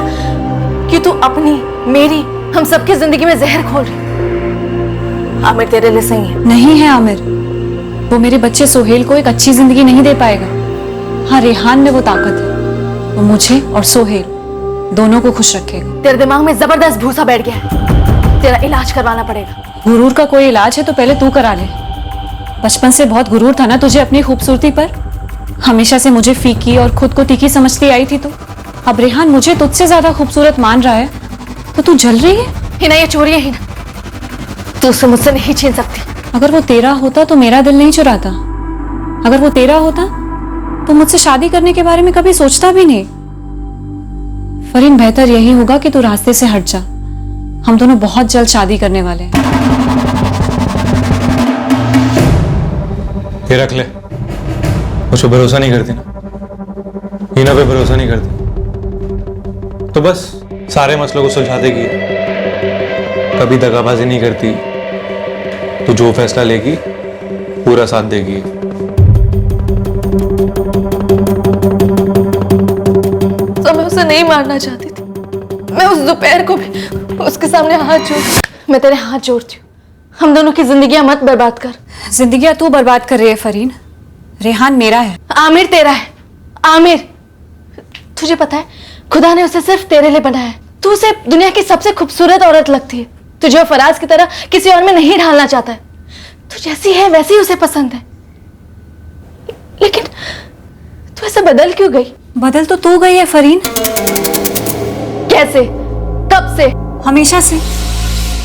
तू अपनी, मेरी, हम सबकी जिंदगी में जहर घोल रही। आमिर तेरे लिए सही है। नहीं है आमिर, वो मेरे बच्चे सोहेल को एक अच्छी जिंदगी नहीं दे पाएगा। हाँ, रेहान में वो ताकत है, वो मुझे और सोहेल दोनों को खुश रखेगा। तेरे दिमाग में जबरदस्त भूसा बैठ गया है, तेरा इलाज करवाना पड़ेगा। गुरूर का कोई इलाज है तो पहले तू करा ले। बचपन से बहुत गुरूर था ना तुझे अपनी खूबसूरती पर, हमेशा से मुझे फीकी और खुद को तीखी समझती आई थी। तो अब रेहान मुझे तुझसे ज्यादा खूबसूरत मान रहा है तो तू जल रही है। हिना, ये चोरी है हिना, तू उसे मुझसे नहीं छीन सकती। अगर वो तेरा होता तो मेरा दिल नहीं चुराता। अगर वो तेरा होता तो मुझसे शादी करने के बारे में कभी सोचता भी नहीं। फरीन, बेहतर यही होगा कि तू रास्ते से हट जा। हम दोनों बहुत जल्द शादी करने वाले हैं। ये रख ले। मुझ पर भरोसा नहीं करती ना, हीना पे भरोसा नहीं करती, तो बस सारे मसलों को सुलझा देगी। कभी दगाबाजी नहीं करती, तो जो फैसला लेगी पूरा साथ देगी। तो मैं उसे नहीं मारना चाहती थी। मैं उस दोपहर को भी उसके सामने हाथ जोड़, मैं तेरे हाथ जोड़ती हूँ, हम दोनों की जिंदगियां मत बर्बाद कर। जिंदगियां तू बर्बाद कर रही है फरीन, रेहान मेरा है। आमिर तेरा है। आमिर, तुझे पता है खुदा ने उसे सिर्फ तेरे लिए बनाया है। तू उसे दुनिया की सबसे खूबसूरत औरत लगती है। तुझे फराज की तरह किसी और में नहीं ढालना चाहता है। तू जैसी है वैसी ही उसे पसंद है। लेकिन तू ऐसे बदल क्यों गई? बदल तो तू गई है फरीन। कैसे? कब से? हमेशा से।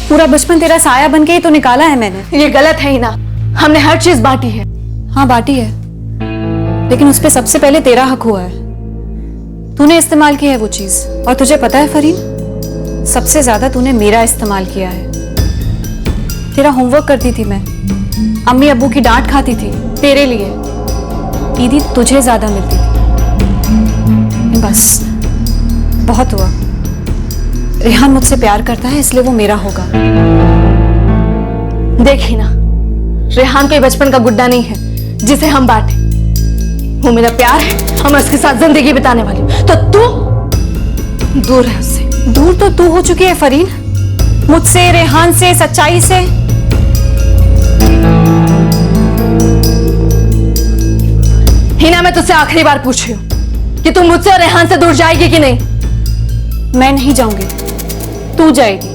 पूरा बचपन तेरा साया बन के ही तो निकाला है मैंने। ये गलत है ही ना, हमने हर चीज बांटी है। हाँ बांटी है, लेकिन उस पर सबसे पहले तेरा हक हुआ है। तूने इस्तेमाल किया है वो चीज, और तुझे पता है फरीन, सबसे ज्यादा तूने मेरा इस्तेमाल किया है। तेरा होमवर्क करती थी मैं, अम्मी अब्बू की डांट खाती थी तेरे लिए, ईदी तुझे ज्यादा मिलती थी। बस बहुत हुआ। रेहान मुझसे प्यार करता है इसलिए वो मेरा होगा। देखी ना, रेहान कोई बचपन का गुड्डा नहीं है जिसे हम बांटे। वो मेरा प्यार है और मैं उसके साथ जिंदगी बिताने वाली हूँ। तो तू दूर है उससे। दूर तो तू हो चुकी है फरीन, मुझसे, रेहान से, सच्चाई से। हिना, मैं तुझसे आखिरी बार पूछ रही हूँ कि तू मुझसे और रेहान से दूर जाएगी कि नहीं? मैं नहीं जाऊंगी, तू जाएगी।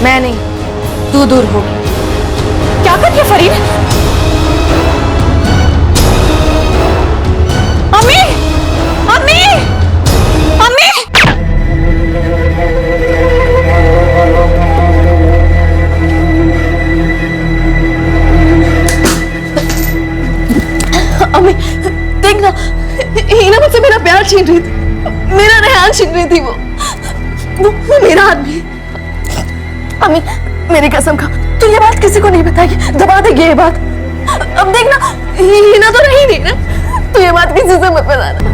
मैं नहीं, तू दूर होगी। क्या कर रही है फरीन? अम्मी! अम्मी! अम्मी! अम्मी, देख ना, हीना मुझसे मेरा प्यार छीन रही थी, मेरा रेहान छीन रही थी। वो मेरा आदमी। अम्मी, मेरी कसम खा, तू ये बात किसी को नहीं बताएगी, दबा देगी ये बात। अब देख ना, हीना तो रही नहीं ना, तू ये बात किसी से मत बताना।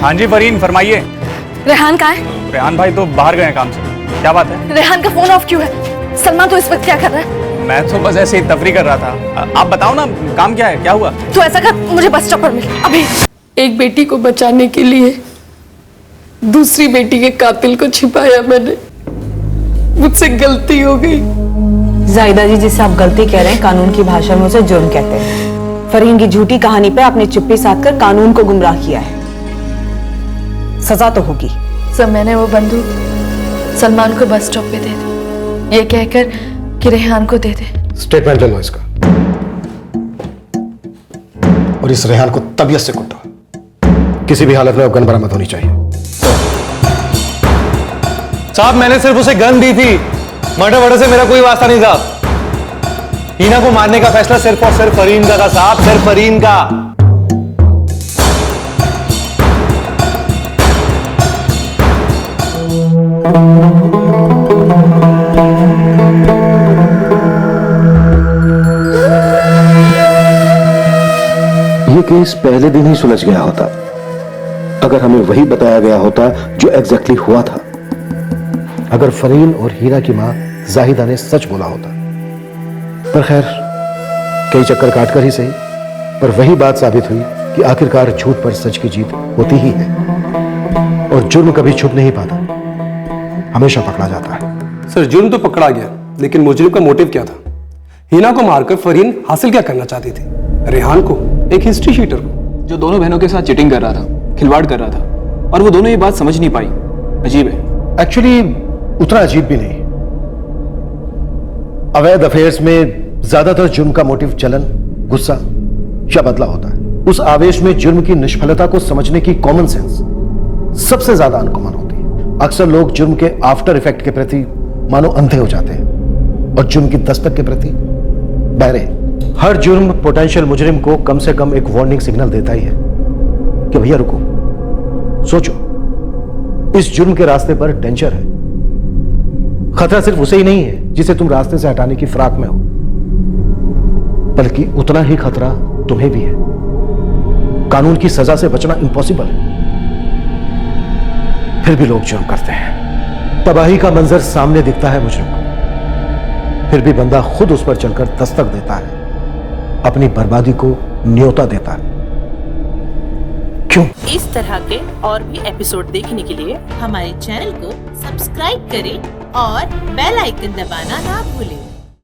हाँ जी फरीन, फरमाइए। रेहान कहाँ है? रेहान भाई तो बाहर गए हैं काम से। क्या बात है? रेहान का फोन ऑफ क्यों है? सलमान तो इस वक्त क्या कर रहा है? मैं तो बस ऐसे ही तफरी कर रहा था। आप बताओ ना, काम क्या है, क्या हुआ? तू ऐसा कर, मुझे बस स्टॉप पर मिल अभी। एक बेटी को बचाने के लिए दूसरी बेटी के कातिल को छिपाया मैंने। मुझसे गलती हो गई। जाहिदा जी, जिसे आप गलती कह रहे हैं, कानून की भाषा में उसे जुर्म कहते हैं। फरीन की झूठी कहानी पे आपने चुप्पी साध कर कानून को गुमराह किया है, सजा तो होगी। सर, मैंने वो बंदूक सलमान को बस स्टॉप पे दे दी, ये कहकर कि रेहान को दे दे। स्टेटमेंट ले लो इसका, और इस रेहान को तबीयत से कुटो। किसी भी हालत में वो गन बरामद होनी चाहिए। साहब, मैंने सिर्फ उसे गन दी थी, मर्डर वर्डर से मेरा कोई वास्ता नहीं था। हीना को मारने का फैसला सिर्फ और सिर्फ फरीन का था साहब, सिर्फ फरीन का। केस पहले दिन ही सुलझ गया होता अगर हमें वही बताया गया होता जो एग्जैक्टली हुआ था। अगर फरीन और हीना की मां जाहिदा ने सच बोला होता। पर खैर, कई चक्कर काटकर ही सही, पर वही बात साबित हुई कि आखिरकार झूठ पर सच की जीत होती ही है और जुर्म कभी छुप नहीं पाता, हमेशा पकड़ा जाता है। सर, जुर्म तो पकड़ा गया, लेकिन मुजरिम का मोटिव क्या था? हीना को मारकर फरहीन हासिल क्या करना चाहती थी? रेहान को, एक हिस्ट्री शीटर को, जो दोनों बहनों के साथ चिटिंग कर रहा था, खिलवाड़ कर रहा था, और वो दोनों ये बात समझ नहीं पाई। अजीब है। एक्चुअली उतना अजीब भी नहीं। अवैध अफेयर्स में ज्यादातर जुर्म का मोटिव जलन, गुस्सा या बदला होता है। उस आवेश में जुर्म की निष्फलता को समझने की कॉमन सेंस सबसे ज्यादा अनकॉमन होती है। अक्सर लोग जुर्म के आफ्टर इफेक्ट के प्रति मानो अंधे हो जाते हैं और जुर्म की दस्तक के प्रति बहरे। हर जुर्म पोटेंशियल मुजरिम को कम से कम एक वार्निंग सिग्नल देता ही है कि भैया रुको, सोचो, इस जुर्म के रास्ते पर डेंजर है। खतरा सिर्फ उसे ही नहीं है जिसे तुम रास्ते से हटाने की फिराक में हो, बल्कि उतना ही खतरा तुम्हें भी है। कानून की सजा से बचना इम्पॉसिबल है, फिर भी लोग जुर्म करते हैं। तबाही का मंजर सामने दिखता है मुजरिम को, फिर भी बंदा खुद उस पर चलकर दस्तक देता है, अपनी बर्बादी को न्योता देता है। क्यों? इस तरह के और भी एपिसोड देखने के लिए हमारे चैनल को सब्सक्राइब करें और बेल आइकन दबाना ना भूलें।